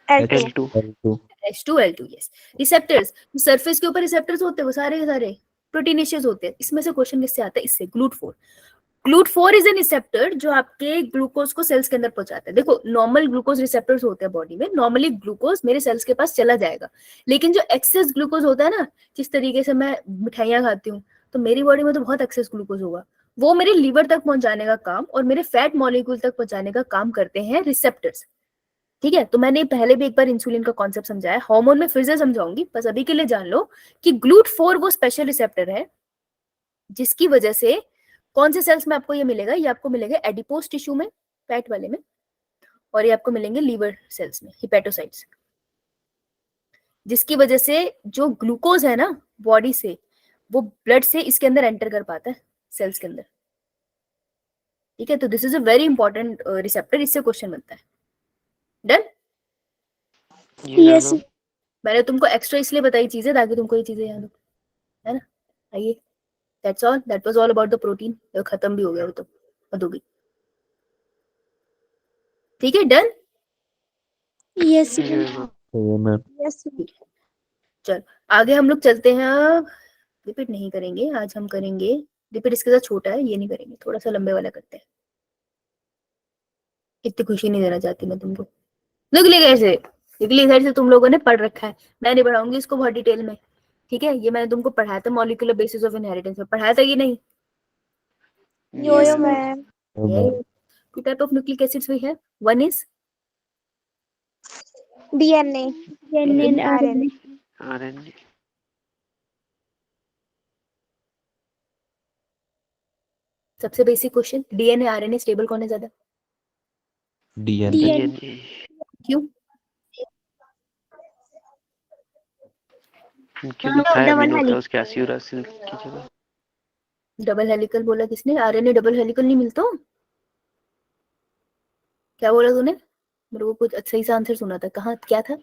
L2. L2, L2 H2L2, yes. Receptors, surface के ऊपर रिसेप्टर्स होते हैं, वो सारे के सारे प्रोटीनेशियस होते हैं। इसमें से क्वेश्चन किससे आता है? इससे, GLUT4। GLUT4 is an receptor जो आपके ग्लूकोज को सेल्स के अंदर पहुंचाता है। देखो, नॉर्मल ग्लूकोज रिसेप्टर्स होते हैं बॉडी में, नॉर्मली ग्लूकोज मेरे सेल्स के पास चला जाएगा, लेकिन जो एक्सेस ग्लूकोज होता है ना, जिस तरीके से मैं मिठाइयां खाती हूँ तो मेरी बॉडी में तो बहुत एक्सेस ग्लूकोज होगा, वो मेरे लीवर तक पहुंचाने का काम और मेरे फैट मॉलिक्यूल तक पहुंचाने का काम करते हैं रिसेप्टर्स, ठीक है। तो मैंने पहले भी एक बार इंसुलिन का कॉन्सेप्ट समझाया, हार्मोन में फिर से समझाऊंगी, बस अभी के लिए जान लो कि GLUT4 वो स्पेशल रिसेप्टर है जिसकी वजह से कौन से सेल्स में आपको ये मिलेगा? ये आपको मिलेगा एडिपोज टिश्यू में, फैट वाले में, और ये आपको मिलेंगे लीवर सेल्स में, हिपेटोसाइट्स, जिसकी वजह से जो ग्लूकोज है ना बॉडी से, वो ब्लड से इसके अंदर एंटर कर पाता है सेल्स के अंदर, ठीक है। तो this is a very important receptor, इससे क्वेश्चन बनता है। डन? Yes. मैंने तुमको एक्स्ट्रा इसलिए बताई चीजें ताकि तुमको ये चीजें याद हो, है ना। आइए, that's all, that was all about the protein. तो खत्म भी हो गया वो तो, हद हो गई, ठीक है। डन? Yes. मैम। Yes. चल आगे हम लोग चलते हैं। रिपीट नहीं करेंगे आज, हम करेंगे रिपीट, इसके साथ छोटा है, ये नहीं करेंगे, थोड़ा सा लंबे वाला करते हैं। इतनी खुशी नहीं देना चाहती मैं तुमको। लुक ले कैसे, इतनी साइड से तुम लोगों ने पढ़ रखा है, मैं नहीं पढ़ाऊंगी इसको बहुत डिटेल में, ठीक है। ये मैंने तुमको पढ़ाया था मॉलिक्यूलर बेसिस ऑफ इनहेरिटेंस में, पढ़ाया था कि नहीं? Yo, ma'am. Two type of nucleic acids भी है, one is DNA. DNA and RNA. RNA, सबसे basic question, DNA RNA stable कौन है ज्यादा? डीएनए। DNA, क्यों? क्योंकि थायमिन होता है उसके आस यूरासिल की जगह। डबल हेलिकल बोला किसने? आरएनए डबल हेलिकल नहीं मिलता। क्या बोला तूने? मेरे को कुछ अच्छा ही सा आंसर सुना था, कहाँ क्या था?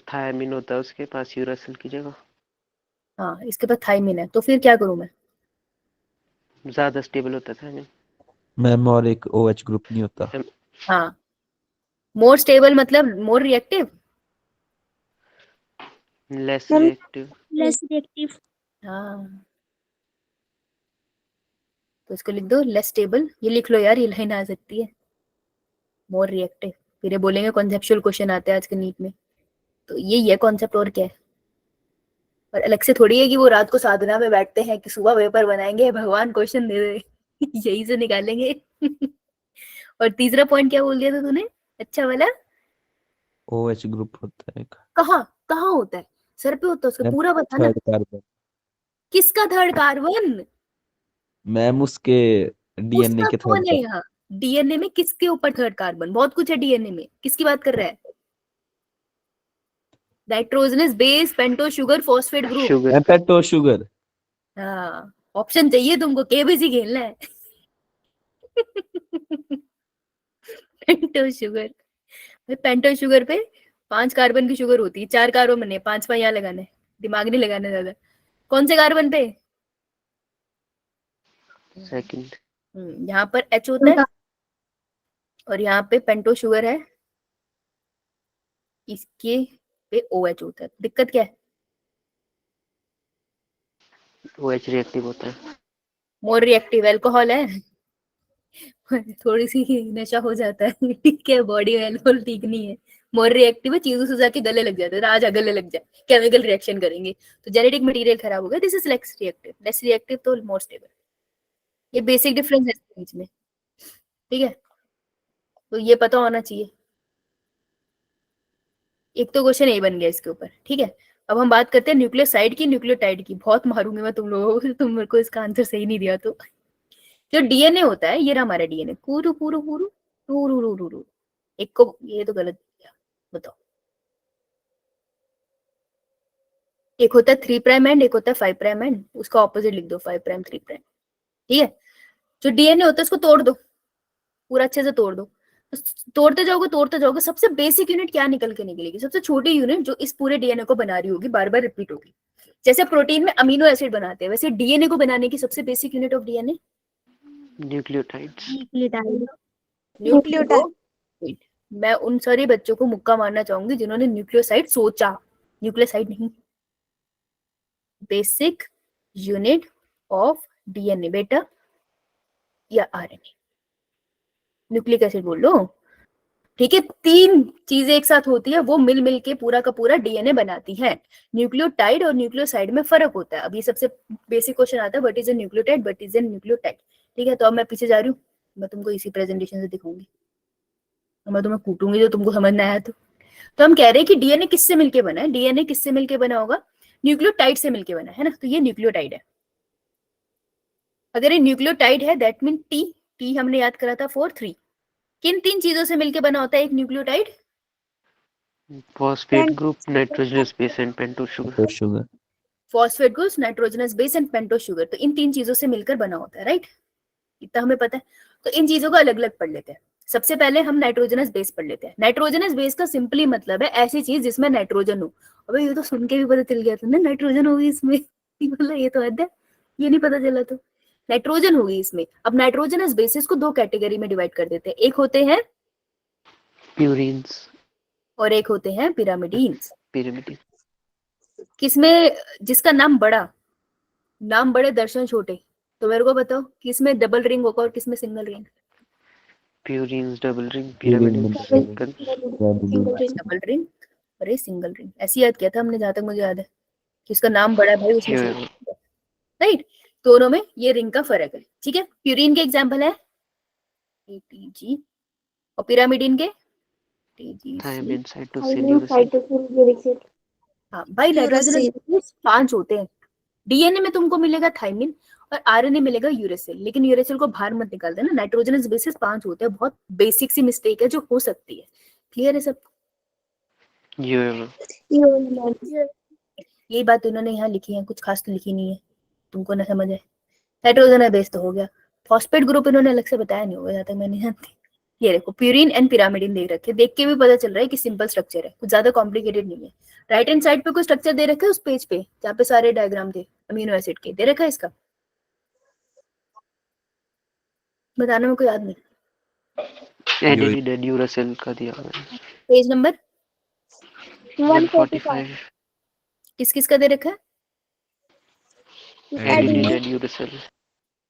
थायमिन होता है उसके पास यूरासिल की जगह। हाँ, इसके पास थाइमिन है, तो फिर क्या करूं मैं? ज्यादा स्टेबल होता है थायमिन। मैम और एक OH ग्रुप नहीं होता। हाँ, मोर स्टेबल मतलब more reactive. Less reactive. Less reactive. हाँ, तो इसको लिख दो लेस स्टेबल, ये लिख लो यार, ये लाइन आ सकती है। More reactive. फिर ये बोलेंगे कॉन्सेप्चुअल क्वेश्चन आते हैं आज के नीट में, तो यही है कॉन्सेप्ट, और क्या है। और अलग से थोड़ी है कि वो रात को साधना में बैठते हैं कि सुबह पेपर बनाएंगे, भगवान क्वेश्चन दे दे यही से निकालेंगे और तीसरा पॉइंट क्या बोल दिया था तूने, अच्छा वाला? OH ग्रुप होता है एक। कहाँ कहाँ होता है? सर पे होता है उसका, मैम, पूरा बताना। Third carbon. किसका थर्ड कार्बन? मैम उसके डीएनए उसका के कौन थर्ड है यहाँ? डीएनए में किसके ऊपर थर्ड कार्बन? बहुत कुछ है डीएनए में, किसकी बात कर रहा है? Nitrogenous base, pento sugar, phosphate group. Sugar. Pento sugar. हाँ, ऑप्शन चाहिए तुमको, केबीसी खेलना है पेंटो शुगर। भाई पेंटो शुगर पे 5 कार्बन की शुगर होती है, 4 कार्बन है, 5वां यहाँ लगाना है, दिमाग नहीं लगाना ज्यादा। कौन से कार्बन पे? सेकंड। यहाँ पर H होता है और यहाँ पे पेंटो शुगर है, इसके पे OH होता है। दिक्कत क्या है? OH रिएक्टिव होता है। More reactive. अल्कोहल है थोड़ी सी नशा हो जाता है ठीक है, बॉडी में अल्कोहल ठीक नहीं है। मोर रिएक्टिव है, चीजों से जाके गले लग जाते हैं, राजा गले लग जाए, केमिकल रिएक्शन करेंगे तो जेनेटिक मटेरियल खराब हो गया। This is less reactive. Less reactive तो मोर स्टेबल। ये बेसिक डिफरेंस है इसके बीच में, ठीक है, तो ये पता होना चाहिए। एक तो क्वेश्चन यही बन गया इसके ऊपर, ठीक है। अब हम बात करते हैं न्यूक्लियोसाइड की, न्यूक्लियोटाइड की। बहुत मारूंगी मैं तुम लोगों को, तुम मेरे को इसका आंसर सही नहीं दिया तो। जो डीएनए होता है, ये रहा हमारा डीएनए, पूरू पूरू पूरू पूरू रू रू रू। एक को ये तो गलत दिया, बताओ। एक होता है 3 प्राइम एंड, एक होता है 5 प्राइम एंड। उसका ऑपोजिट लिख दो, 5 प्राइम 3 प्राइम, ठीक है। जो डीएनए होता है उसको तोड़ दो, पूरा अच्छे से तोड़ दो। तोड़ते जाओगे, सबसे बेसिक यूनिट क्या निकल के निकलेगी? सबसे छोटी यूनिट जो इस पूरे डीएनए को बना रही होगी, बार बार रिपीट होगी। जैसे प्रोटीन में अमीनो एसिड बनाते हैं, वैसे डीएनए को बनाने की सबसे basic unit of DNA nucleotides. Nucleotide. मैं उन सारे बच्चों को मुक्का मारना चाहूंगी जिन्होंने न्यूक्लियोसाइड सोचा, न्यूक्लियोसाइड नहीं। बेसिक यूनिट ऑफ डीएनए बेटा, या आरएनए, न्यूक्लिक एसिड बोल लो, ठीक है। 3 चीजें एक साथ होती है, वो मिल मिल के पूरा का पूरा डीएनए बनाती है। न्यूक्लियोटाइड और न्यूक्लियोसाइड में फर्क होता है। अब ये सबसे बेसिक क्वेश्चन आता है, what is a nucleotide, what is a nucleotide, ठीक है। तो अब मैं पीछे जा रही हूँ, मैं तुमको इसी प्रेजेंटेशन से दिखाऊंगी, मैं तुम्हें कूटूंगी जो तुमको समझ ना आया तो हम कह रहे हैं कि डीएनए किससे मिलके बना है? डीएनए किससे मिलके बना होगा? न्यूक्लियोटाइड से मिलके बना है ना, तो ये न्यूक्लियोटाइड है। अगर ये न्यूक्लियोटाइड है दैट मीन टी हमने याद करा था 4 3। किन 3 चीजों से मिलके बना होता है एक nucleotide? Phosphate group, nitrogenous base and pentose sugar. Sugar. Phosphate group, nitrogenous base and pentose sugar. तो इन 3 चीजों से मिलकर बना होता है, राइट? इतना हमें पता है। तो इन चीजों को अलग अलग पढ़ लेते हैं। सबसे पहले हम नाइट्रोजनस बेस पढ़ लेते हैं। नाइट्रोजनस बेस का सिंपली मतलब है ऐसी चीज जिसमें नाइट्रोजन हो। अबे ये तो सुन के भी पता चल गया था ना, नाइट्रोजन होगी इसमें मतलब ये तो हद है, ये नहीं पता चला तो नाइट्रोजन होगी इसमें। अब नाइट्रोजनस बेसिस को 2 कैटेगरी में डिवाइड कर देते हैं, एक होते हैं प्यूरिन्स और एक होते हैं पिरामिडीन्स। पिरामिड। किसमें जिसका नाम बड़े दर्शन छोटे, तो मेरे को बताओ किसमें डबल रिंग होगा और किसमें single ring? Purines double ring, pyramid single. Double ring और ये सिंगल रिंग, ऐसे याद किया था हमने, जहां तक मुझे याद है कि उसका नाम बड़ा है भाई उसमें, राइट। दोनों में ये रिंग का फर्क है, ठीक है। प्यूरिन के एग्जांपल है ATG और पिरामिडिन के थायमिन, TGC। Cytosine, uracil. हाँ भाई, नाइट्रोजन 5 होते हैं। डीएनए में तुमको मिलेगा थायमिन और आरएनए मिलेगा यूरेसिल, लेकिन यूरेसिल को बाहर मत निकाल देना। नाइट्रोजनस बेसिस 5 होते हैं, बहुत बेसिक सी मिस्टेक है जो हो सकती है। क्लियर है सब? यही बात उन्होंने यहाँ लिखी है, कुछ खास तो लिखी नहीं है, तुमको ना समझ है। नाइट्रोजन बेस तो हो गया, फॉस्फेट ग्रुप इन्होंने अलग से बताया नहीं होगा जहाँ तक मैंने जानती। ये देखो प्यूरिन एंड पिरामिडिन दे रखे, देख के भी पता चल रहा है कि सिंपल स्ट्रक्चर है, कुछ ज्यादा कॉम्प्लिकेटेड नहीं है। राइट हैंड साइड पे कोई स्ट्रक्चर दे रखे उस पेज पे जहाँ पे सारे डायग्राम थे अमीनो एसिड के, दे रखा है इसका? बताने में कोई याद नहीं। एडेनिन एंड यूरेसिल का दिया हुआ है। Page number 145। किस किस का दे रखा है? Adenine and uracil.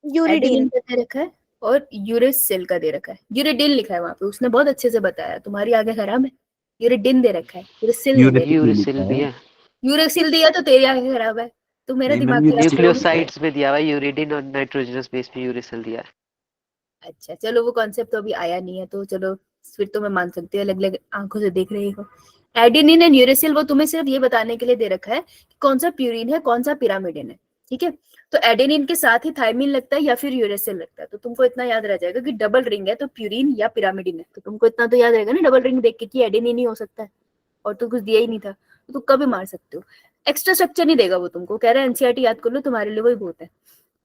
एडेनिन का दे रखा है और यूरेसिल का दे रखा है, यूरेडिन लिखा है वहां पे, उसने बहुत अच्छे से बताया, तुम्हारी आगे खराब है, यूरेडिन दे रखा है, यूरेसिल नहीं दे, यूरेसिल दिया, यूरेसिल दिया तो तेरी आगे खराब है, तो मेरा नहीं, दिमाग मैम, खराब है। न्यूक्लियोसाइड्स में दिया हुआ है, यूरिडिन और नाइट्रोजनस बेस पे यूरेसिल दिया है। अच्छा चलो, वो कॉन्सेप्ट तो अभी आया नहीं है, तो चलो फिर तो मैं मान सकती हूँ, अलग अलग आंखों से देख रही हो। एडेनिन एंड यूरेसिल वो तुम्हें सिर्फ ये बताने के लिए दे रखा है कि कौन सा प्यूरिन है, कौन सा पिरामिडिन है, ठीक है। तो एडेनिन के साथ ही थायमिन लगता है या फिर यूरेसिल लगता है, तो तुमको इतना याद रह जाएगा कि डबल रिंग है तो प्यूरिन या पिरामिडिन है, तो तुमको इतना तो याद रहेगा ना डबल रिंग देख के कि एडेनिन ही हो सकता है, और तो कुछ दिया ही नहीं था, तो तुक्का भी मार सकते हो। एक्स्ट्रा स्ट्रक्चर नहीं देगा वो तुमको, कह रहा है एनसीईआरटी याद कर लो, तुम्हारे लिए वही बहुत है,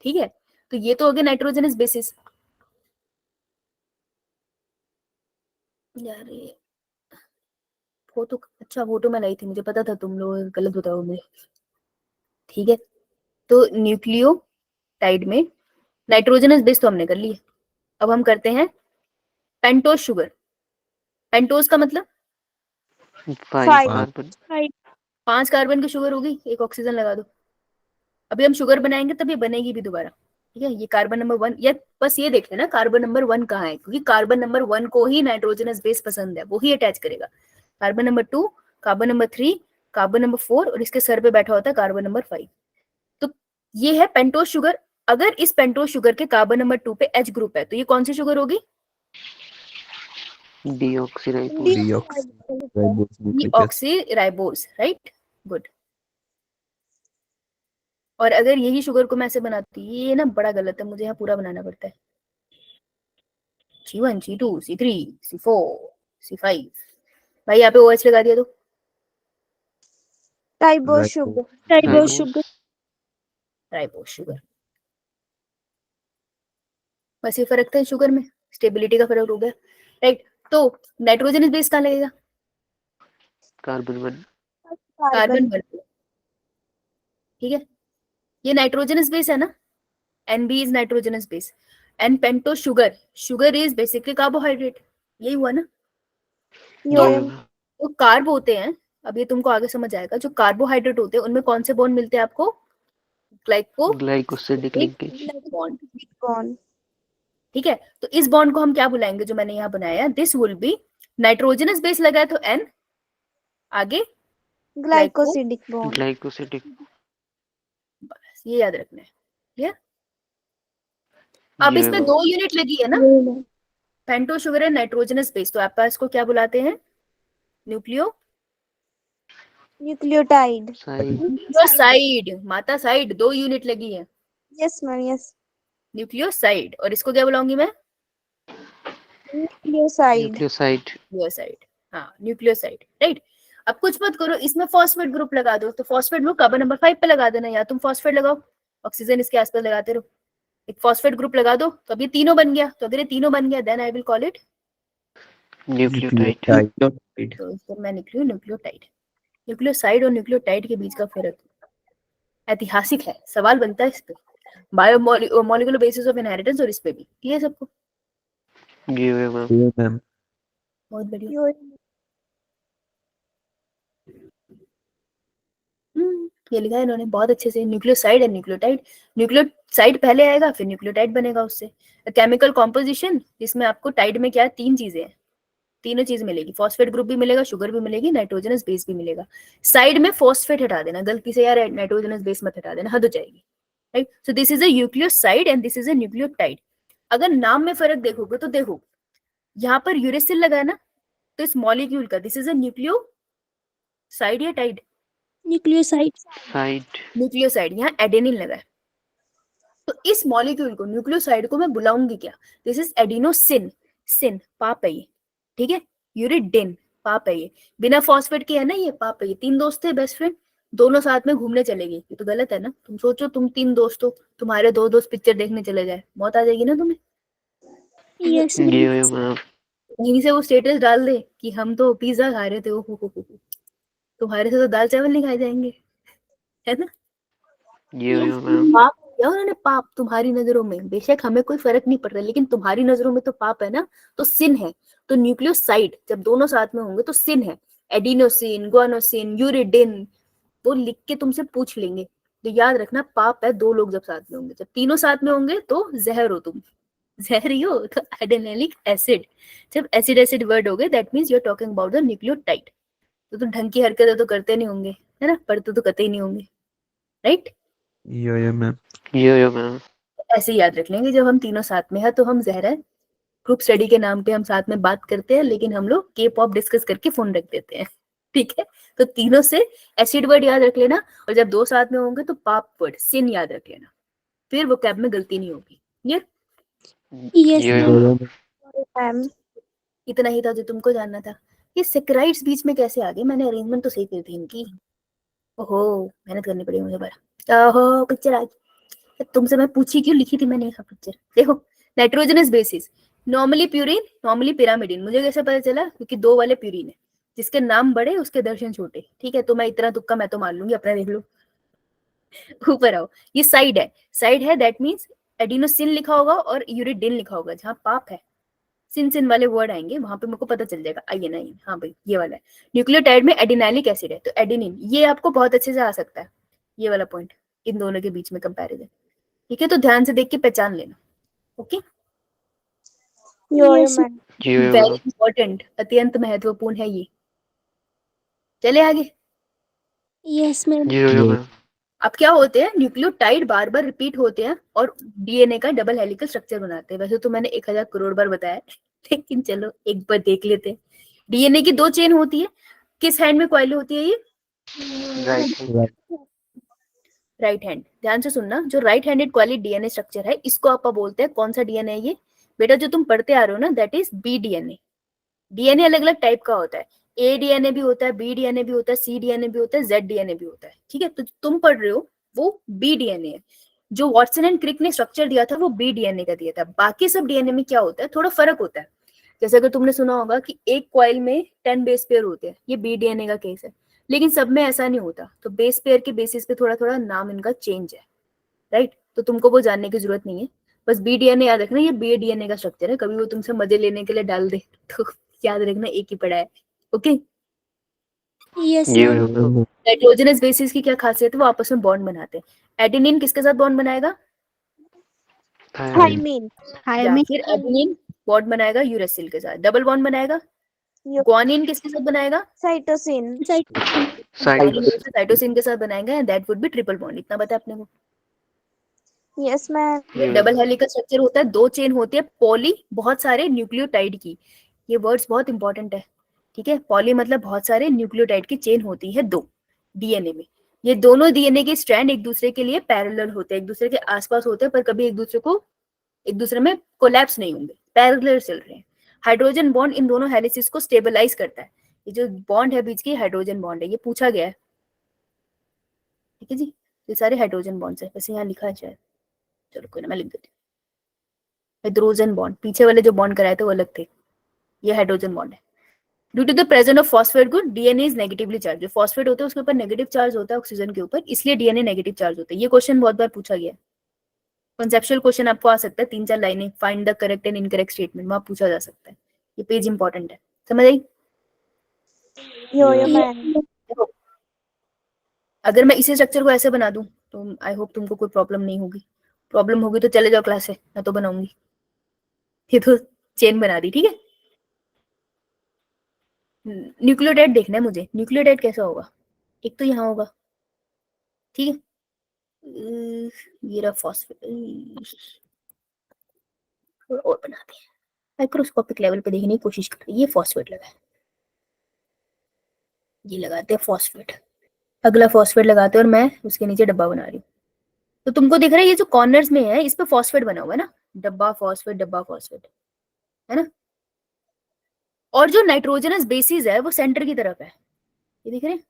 ठीक है। तो ये तो हो गया नाइट्रोजनस बेसिस। यार ये फोटो, अच्छा फोटो मैं लाई थी, मुझे पता था तुम लोग गलत बताओ मुझे, ठीक है। तो न्यूक्लियोटाइड में नाइट्रोजनस बेस तो हमने कर लिए, अब हम करते हैं पेंटोज शुगर। पेंटोज का मतलब 5 कार्बन, 5 कार्बन की शुगर होगी, एक ऑक्सीजन लगा दो। अभी हम शुगर बनाएंगे तब ये बनेगी भी दोबारा, ठीक है। ये कार्बन नंबर 1, या बस ये देख लेना कार्बन नंबर 1 कहाँ है, क्योंकि कार्बन नंबर 1 को ही नाइट्रोजनस बेस पसंद है, वो ही अटैच करेगा। Carbon number 2, carbon number 3, carbon number 4, और इसके सर पे बैठा होता है कार्बन नंबर 5। तो ये है पेंटोज शुगर। अगर इस पेंटोज शुगर के कार्बन नंबर 2 पे H ग्रुप है, तो ये कौन सी शुगर होगी? Deoxyribose, deoxyribose, right, good. और अगर यही शुगर को मैं ऐसे बनाती, ये ना बड़ा गलत है, मुझे यहाँ पूरा बनाना पड़ता है, C1 C2 C3 C4 C5, भाई यहाँ पे OH लगा दिया तो राइबोस शुगर राइबोस शुगर। बस ये फर्क था शुगर में, स्टेबिलिटी का फर्क हो गया, राइट। तो नाइट्रोजनस बेस कहाँ लगेगा? कार्बन 1, कार्बन 1, ठीक है। ये नाइट्रोजनस बेस है ना, NB is nitrogenous base, and pento sugar, sugar is basically carbohydrate, यही हुआ ना। तो कार्ब होते हैं, अब ये तुमको आगे समझ आएगा, जो कार्बोहाइड्रेट होते हैं उनमें कौन से बॉन्ड मिलते हैं आपको? ग्लाइकोसिडिक लिंकेज, बॉन्ड, ठीक है। तो इस बॉन्ड को हम क्या बुलाएंगे जो मैंने यहाँ बनाया? This will be nitrogenous base लगा है तो N, आगे ग्लाइकोसिडिक बॉन्ड। ग्लाइकोसिडिक, बस ये याद रखना है, क्लियर। अब इसमें 2 यूनिट लगी है ना, पेंटो शुगर है नाइट्रोजनस बेस, तो आप इसको क्या बुलाते हैं? न्यूक्लियोटाइड, न्यूक्लियोसाइड, माता साइड 2 यूनिट लगी है, यस मैम, यस। न्यूक्लियोसाइड। और इसको क्या बुलाऊंगी मैं? न्यूक्लियोसाइड, न्यूक्लियोसाइड, हाँ न्यूक्लियोसाइड, राइट। अब कुछ मत करो, इसमें फॉस्फेट ग्रुप लगा दो, तो फॉस्फेट ग्रुप कार्बन नंबर 5 पे लगा देना, या तुम फॉस्फेट लगाओ, ऑक्सीजन इसके आसपास लगाते रहो, एक फॉस्फेट ग्रुप लगा दो, तो अब ये तीनों बन गया। तो अगर ये तीनों बन गया then I will call it nucleotide. तो इसको मैं निकलूं न्यूक्लियोटाइड। न्यूक्लियोसाइड और न्यूक्लियोटाइड के बीच का फर्क ऐतिहासिक है, सवाल बनता है इस पे, बायोमोलिकुलर बेसिस ऑफ इनहेरिटेंस, और इस पे भी क्लियर सबको? मैम, बहुत बढ़िया। ये लिखा है इन्होंने बहुत अच्छे से, न्यूक्लियोसाइड एंड न्यूक्लियोटाइड। न्यूक्लियोसाइड पहले आएगा, फिर न्यूक्लियोटाइड बनेगा उससे। केमिकल कॉम्पोजिशन, जिसमें आपको टाइड में क्या है, 3 चीजें हैं, तीनों चीज मिलेगी, फॉस्फेट ग्रुप भी मिलेगा, शुगर भी मिलेगी, नाइट्रोजनस बेस भी मिलेगा। साइड में फॉस्फेट हटा देना गलती से यार, नाइट्रोजनस बेस मत हटा देना, हद हो जाएगी, right. So this is a nucleoside and this is a nucleotide. अगर नाम में फर्क देखोगे तो देखो, यहाँ पर यूरेसिल लगा है ना, तो इस मॉलिक्यूल का दिस इज अ न्यूक्लियोसाइड या टाइड? न्यूक्लियोसाइड। यहाँ एडेनिन लगा है, तो इस मॉलिक्यूल को, न्यूक्लियोसाइड को मैं बुलाऊंगी क्या? दिस इज एडिनोसिन, सिन पाप है ये, ठीक है। यूरिडिन पाप है ये, बिना फॉस्फेट के है ना ये, पाप है ये। 3 दोस्त थे बेस्ट फ्रेंड, दोनों साथ में घूमने चले गए, ये तो गलत है ना। तुम सोचो तुम 3 दोस्त हो, तुम्हारे 2 दोस्त पिक्चर देखने चले जाए, मौत आ जाएगी ना तुम्हें। यस यहीं से वो स्टेटस डाल दे कि हम तो पिज्जा खा रहे थे, ओ हो, तुम्हारे से तो दाल चावल नहीं खाए जाएंगे, है ना। पाप किया उन्होंने, पाप तुम्हारी नजरों में, बेशक हमें कोई फर्क नहीं पड़ रहा, लेकिन तुम्हारी नजरों में तो पाप है ना, तो सिन है। तो न्यूक्लियोसाइड जब दोनों साथ में होंगे तो सिन है, एडिनोसिन, गुआनोसिन, यूरिडिन, वो लिख के तुमसे पूछ लेंगे। तो याद रखना पाप है 2 लोग जब साथ में होंगे, जब तीनों साथ में होंगे तो जहर हो तुम, जहर ही हो तो एडेनिलिक एसिड। जब एसिड एसिड वर्ड हो गए that means you are talking about the nucleotide. तो तुम ढंग की हरकतें तो करते नहीं होंगे, है ना, पढ़ते तो करते ही नहीं होंगे, राइट। यो मैम। Yo ma'am. ऐसे याद रख लेंगे जब हम तीनों साथ में हैं तो हम जहर है, ग्रुप स्टडी के नाम पे हम साथ में बात करते हैं लेकिन हम लोग के पॉप डिस्कस करके फोन रख देते हैं, ठीक है। तो तीनों से एसिड वर्ड याद रख लेना, और जब दो साथ में होंगे तो पाप वर्ड सिन याद रख लेना, फिर वो कैब में गलती नहीं होगी। क्लियर? Yes, यो ma'am. मैम। Ma'am. इतना ही था जो तुमको जानना था। ये सेक्राइड्स बीच में कैसे आ गए? मैंने अरेंजमेंट तो सही की थी इनकी। ओहो, मेहनत करनी पड़ी मुझे बड़ा। ओहो, पिक्चर आ गई। तुमसे मैं पूछी क्यों, लिखी थी मैंने ये पिक्चर। देखो, nitrogenous bases, normally purine, normally pyrimidine. मुझे कैसे पता चला? क्योंकि दो वाले प्यूरिन है, जिसके नाम बड़े उसके दर्शन छोटे, ठीक है। तो मैं इतना तुक्का मैं तो मान लूंगी, अपना देख लो। ऊपर आओ, ये साइड है, साइड है दैट मींस एडिनोसिन लिखा होगा और यूरिडिन लिखा होगा। जहां पाप है सिन सिन वाले वर्ड आएंगे वहां पे मेरे को पता चल जाएगा। आइए ना, हाँ भाई ये वाला है। न्यूक्लियोटाइड में एडिनाइलिक एसिड है तो एडेनिन, ये आपको बहुत अच्छे से आ सकता है ये वाला पॉइंट, इन दोनों के बीच में कंपैरिजन, ठीक है। तो ध्यान से देख के पहचान लेना, ओके। Yo, Yes, ma'am. यो वेरी मैम। इंपॉर्टेंट, अत्यंत महत्वपूर्ण है ये। चले आगे। yes, ma'am. यो मैम। अब क्या होते हैं, न्यूक्लियोटाइड बार बार रिपीट होते हैं और डीएनए का डबल हेलिकल स्ट्रक्चर बनाते हैं। वैसे तो मैंने 1000 करोड़ बार बताया लेकिन चलो एक बार देख लेते हैं। डीएनए की दो चेन होती है, किस हैंड में कॉइल होती है ये? राइट। Right hand. ध्यान से सुनना, जो राइट हैंडेड क्वाली डीएनए स्ट्रक्चर है इसको आप बोलते हैं, कौन सा डीएनए है ये बेटा जो तुम पढ़ते आ रहे हो ना, that is B DNA. DNA अलग अलग टाइप का होता है, ए डीएनए भी होता है, बी डीएनए भी होता है, सी डीएनए भी होता है, जेड डीएनए भी होता है, ठीक है। तो तुम पढ़ रहे हो वो बी डीएनए है। जो वॉटसन एंड क्रिक ने स्ट्रक्चर दिया था वो बी डीएनए का दिया था। बाकी सब डीएनए में क्या होता है, थोड़ा फर्क होता है। जैसे अगर तुमने सुना होगा कि एक कॉइल में 10 बेस पेयर होते हैं, ये बी डीएनए का केस है, लेकिन सब में ऐसा नहीं होता। तो बेस पेयर के बेसिस पे थोड़ा थोड़ा नाम इनका चेंज है, राइट। तो तुमको वो जानने की जरूरत नहीं है, बस बी डीएनए याद रखना, ये बी डीएनए का स्ट्रक्चर है। कभी वो तुमसे मजे लेने के लिए डाल दे तो याद रखना एक ही पड़ा है, ओके। Yes, यो ma'am. मैम। नाइट्रोजनस बेसिस की क्या खासियत है, वो आपस में बॉन्ड बनाते हैं। एडेनिन किसके साथ बॉन्ड बनाएगा? Thymine. I या mean, फिर एडेनिन बॉन्ड बनाएगा यूरेसिल के साथ, डबल बॉन्ड बनाएगा। Yo. ग्वानिन किसके साथ बनाएगा? Cytosine. साइड। साइटोसिन के साथ बनाएगा, and that would be triple bond. इतना पता है अपने को। Yes, ma'am. ये डबल हेलिकल स्ट्रक्चर होता है, दो चेन होती है, पॉली बहुत सारे न्यूक्लियोटाइड की। ये वर्ड्स बहुत इंपॉर्टेंट है, ठीक है। पॉली मतलब बहुत सारे न्यूक्लियोटाइड की चेन होती है दो डीएनए में। ये दोनों डीएनए के स्ट्रैंड एक दूसरे के लिए पैरेलल होते हैं, एक दूसरे के आसपास होते हैं, पर कभी एक दूसरे में कोलैप्स नहीं होंगे, पैरेलल चल रहे हैं। हाइड्रोजन बॉन्ड इन दोनों हेलिसिस को स्टेबलाइज करता है। ये जो बॉन्ड है बीच की हाइड्रोजन बॉन्ड है, ये पूछा गया है, ठीक है जी। ये सारे हाइड्रोजन बॉन्ड्स है, वैसे यहाँ लिखा है शायद, चलो कोई ना मैं लिख देती हूँ। हाइड्रोजन बॉन्ड, पीछे वाले जो बॉन्ड कराए थे वो अलग थे, ये हाइड्रोजन बॉन्ड है। Due to the presence of phosphate group DNA is negatively charge. जो फॉस्फेट होता है उसके ऊपर नेगेटिव चार्ज होता है ऑक्सीजन के ऊपर, इसलिए डीएनए नेगेटिव चार्ज होता है। ये क्वेश्चन बहुत बार पूछा गया है, कॉन्सेप्चुअल क्वेश्चन आपको आ सकता है, 3-4 लाइनें, find the correct and incorrect statement, वहां पूछा जा सकता है। ये पेज इंपॉर्टेंट है, समझ आई? Yo, ma'am. देखो, अगर मैं इसी स्ट्रक्चर को ऐसे बना दूं तो आई होप तुमको कोई प्रॉब्लम नहीं होगी। प्रॉब्लम होगी तो चले जाओ क्लास से, मैं तो बनाऊंगी। ये तो चेन बना दी, ठीक है। न्यूक्लियोटाइड देखना है मुझे, न्यूक्लियोटाइड कैसा होगा। एक तो यहाँ होगा, ठीक है। ये रहा फॉस्फेट, थोड़ा और बनाते हैं, माइक्रोस्कोपिक लेवल पे देखने की कोशिश करते हैं। ये फॉस्फेट लगा है, ये लगाते हैं फॉस्फेट, अगला फॉस्फेट लगाते हैं, और मैं उसके नीचे डब्बा बना रही हूँ। तो तुमको दिख रहा है ये जो कॉर्नर्स में है इस पे फॉस्फेट बना हुआ है ना, डब्बा फॉस्फेट, है ना। और जो नाइट्रोजनस बेसिस है वो सेंटर की तरफ है, ये दिख रहे हैं।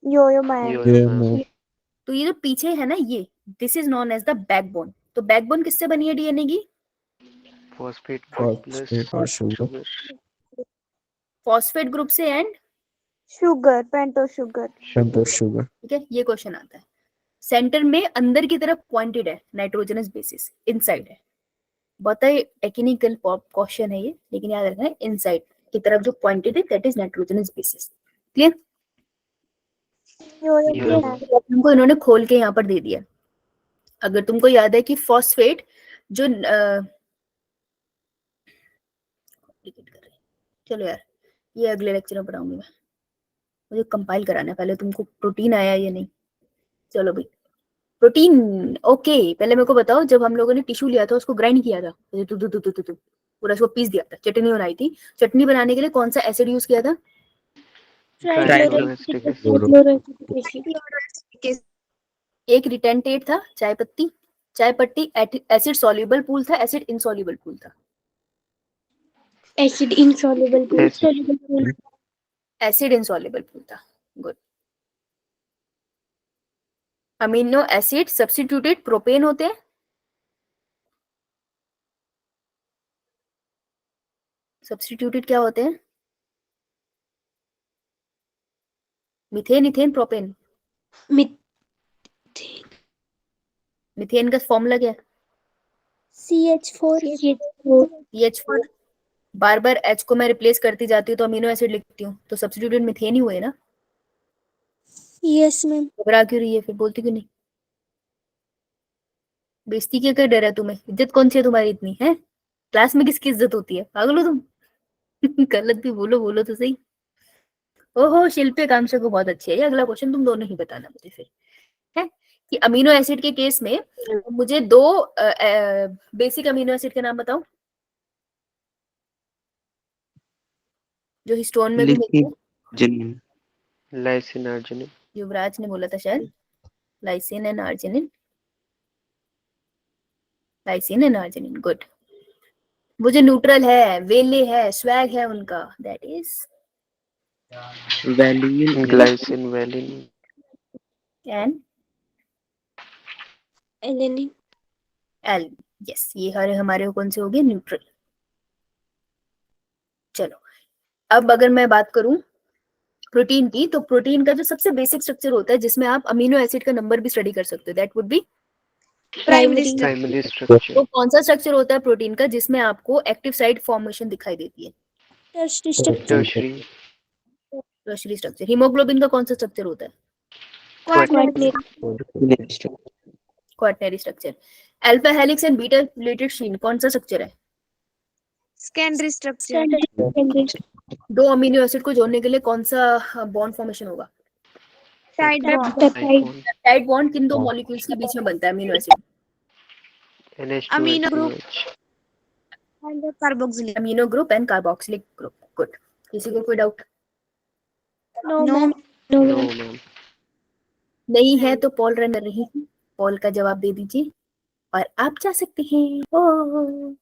Yo, ma'am. Yo Yeah, ma'am. ma'am. तो ये जो पीछे है ना, ये this is known as the backbone. तो बैकबोन किससे बनी है डीएनए की? फॉस्फेट Phosphate प्लस और sugar. शुगर। फॉस्फेट ग्रुप से and, Sugar. Pentose sugar. Pentose sugar. ठीक है। ये क्वेश्चन आता है, सेंटर में अंदर की तरफ पॉइंटेड है नाइट्रोजनस बेसिस, इनसाइड है। बहुत ही टेक्निकल क्वेश्चन है ये, लेकिन याद रखना है इनसाइड की तरफ जो पॉइंटेड है that is nitrogenous bases. Clear? Yo, yo ma'am. तुमको इन्होंने खोल के यहाँ पर दे दिया। अगर तुमको याद है कि फॉस्फेट जो चलो यार, ये अगले लेक्चर में पढ़ाऊंगी मैं, मुझे कंपाइल कराना है पहले। तुमको प्रोटीन आया या नहीं? चलो भाई, प्रोटीन ओके। पहले मेरे को बताओ, जब हम लोगों ने टिश्यू लिया था उसको ग्राइंड किया था, पूरा उसको पीस दिया था, चटनी बनाई थी। चटनी बनाने के लिए कौन सा एसिड यूज किया था? Trichloroacetic acid. Trichloroacetic acid. एक रिटेंटेट था, चाय पत्ती। चाय पत्ती एसिड सॉल्युबल पूल था, एसिड इनसॉल्युबल पूल था? Acid insoluble pool. Acid. Acid insoluble pool था। Good. Amino acid substituted propane होते हैं। सब्स्टिट्यूटेड क्या होते हैं? Methane, ethane, propane. मीथेन का फॉर्मूला क्या है? CH4। CH4। बार बार H को मैं रिप्लेस करती जाती हूँ तो अमीनो एसिड लिखती हूँ, तो सब्स्टिट्यूटेड मीथेन ही हुए ना। Yes ma'am. घबरा क्यों रही है फिर, बोलती क्यों नहीं? बेइज्जती क्या कर डर है तुम्हें? इज्जत कौन सी है तुम्हारी इतनी है? क्लास में किसकी इज्जत होती है, पागल हो तुम? गलत भी बोलो तो सही। ओहो, शिल्पी आकांक्षा को बहुत अच्छी है। ये अगला क्वेश्चन तुम दोनों ही बताना मुझे फिर, है कि अमीनो एसिड के केस में मुझे दो बेसिक अमीनो एसिड के नाम बताओ जो हिस्टोन में भी मिलते हैं। जिन लाइसिन, अर्जिनिन। युवराज ने बोला था शायद, lysine and arginine. Lysine and arginine, good. वो जो न्यूट्रल है, वेले है, स्वैग है उनका, that is valine glycine, valine. And alanine. L. Yes, ये हमारे कौन से हो गए? न्यूट्रल। चलो, अब अगर मैं बात करूं प्रोटीन की, तो प्रोटीन का जो सबसे बेसिक स्ट्रक्चर होता है जिसमें आप अमीनो एसिड का नंबर भी स्टडी कर सकते हो, that would be primary. Primary structure. तो कौन सा स्ट्रक्चर होता है प्रोटीन का जिसमें आपको एक्टिव साइट फॉर्मेशन दिखाई देती है? Tertiary structure. Tertiary. Tertiary structure. Haemoglobin का कौन सा स्ट्रक्चर होता है? Quaternary. Quaternary structure. Alpha helix and beta related chain कौन सा स्ट्रक्चर है? Secondary structure. दो अमीनो एसिड को जोड़ने के लिए कौन सा बॉन्ड फॉर्मेशन होगा? Tide bond. पेप्टाइड बॉन्ड किन दो मॉलिक्यूल्स के बीच में बनता है amino acid? Amino group NH2SOH। And carboxylic. Amino group and carboxylic group. Good. किसी को कोई doubt no no no ma'am. नहीं है तो पॉल रनर नहीं, पॉल का जवाब दे दीजिए और आप जा सकते हैं। ओह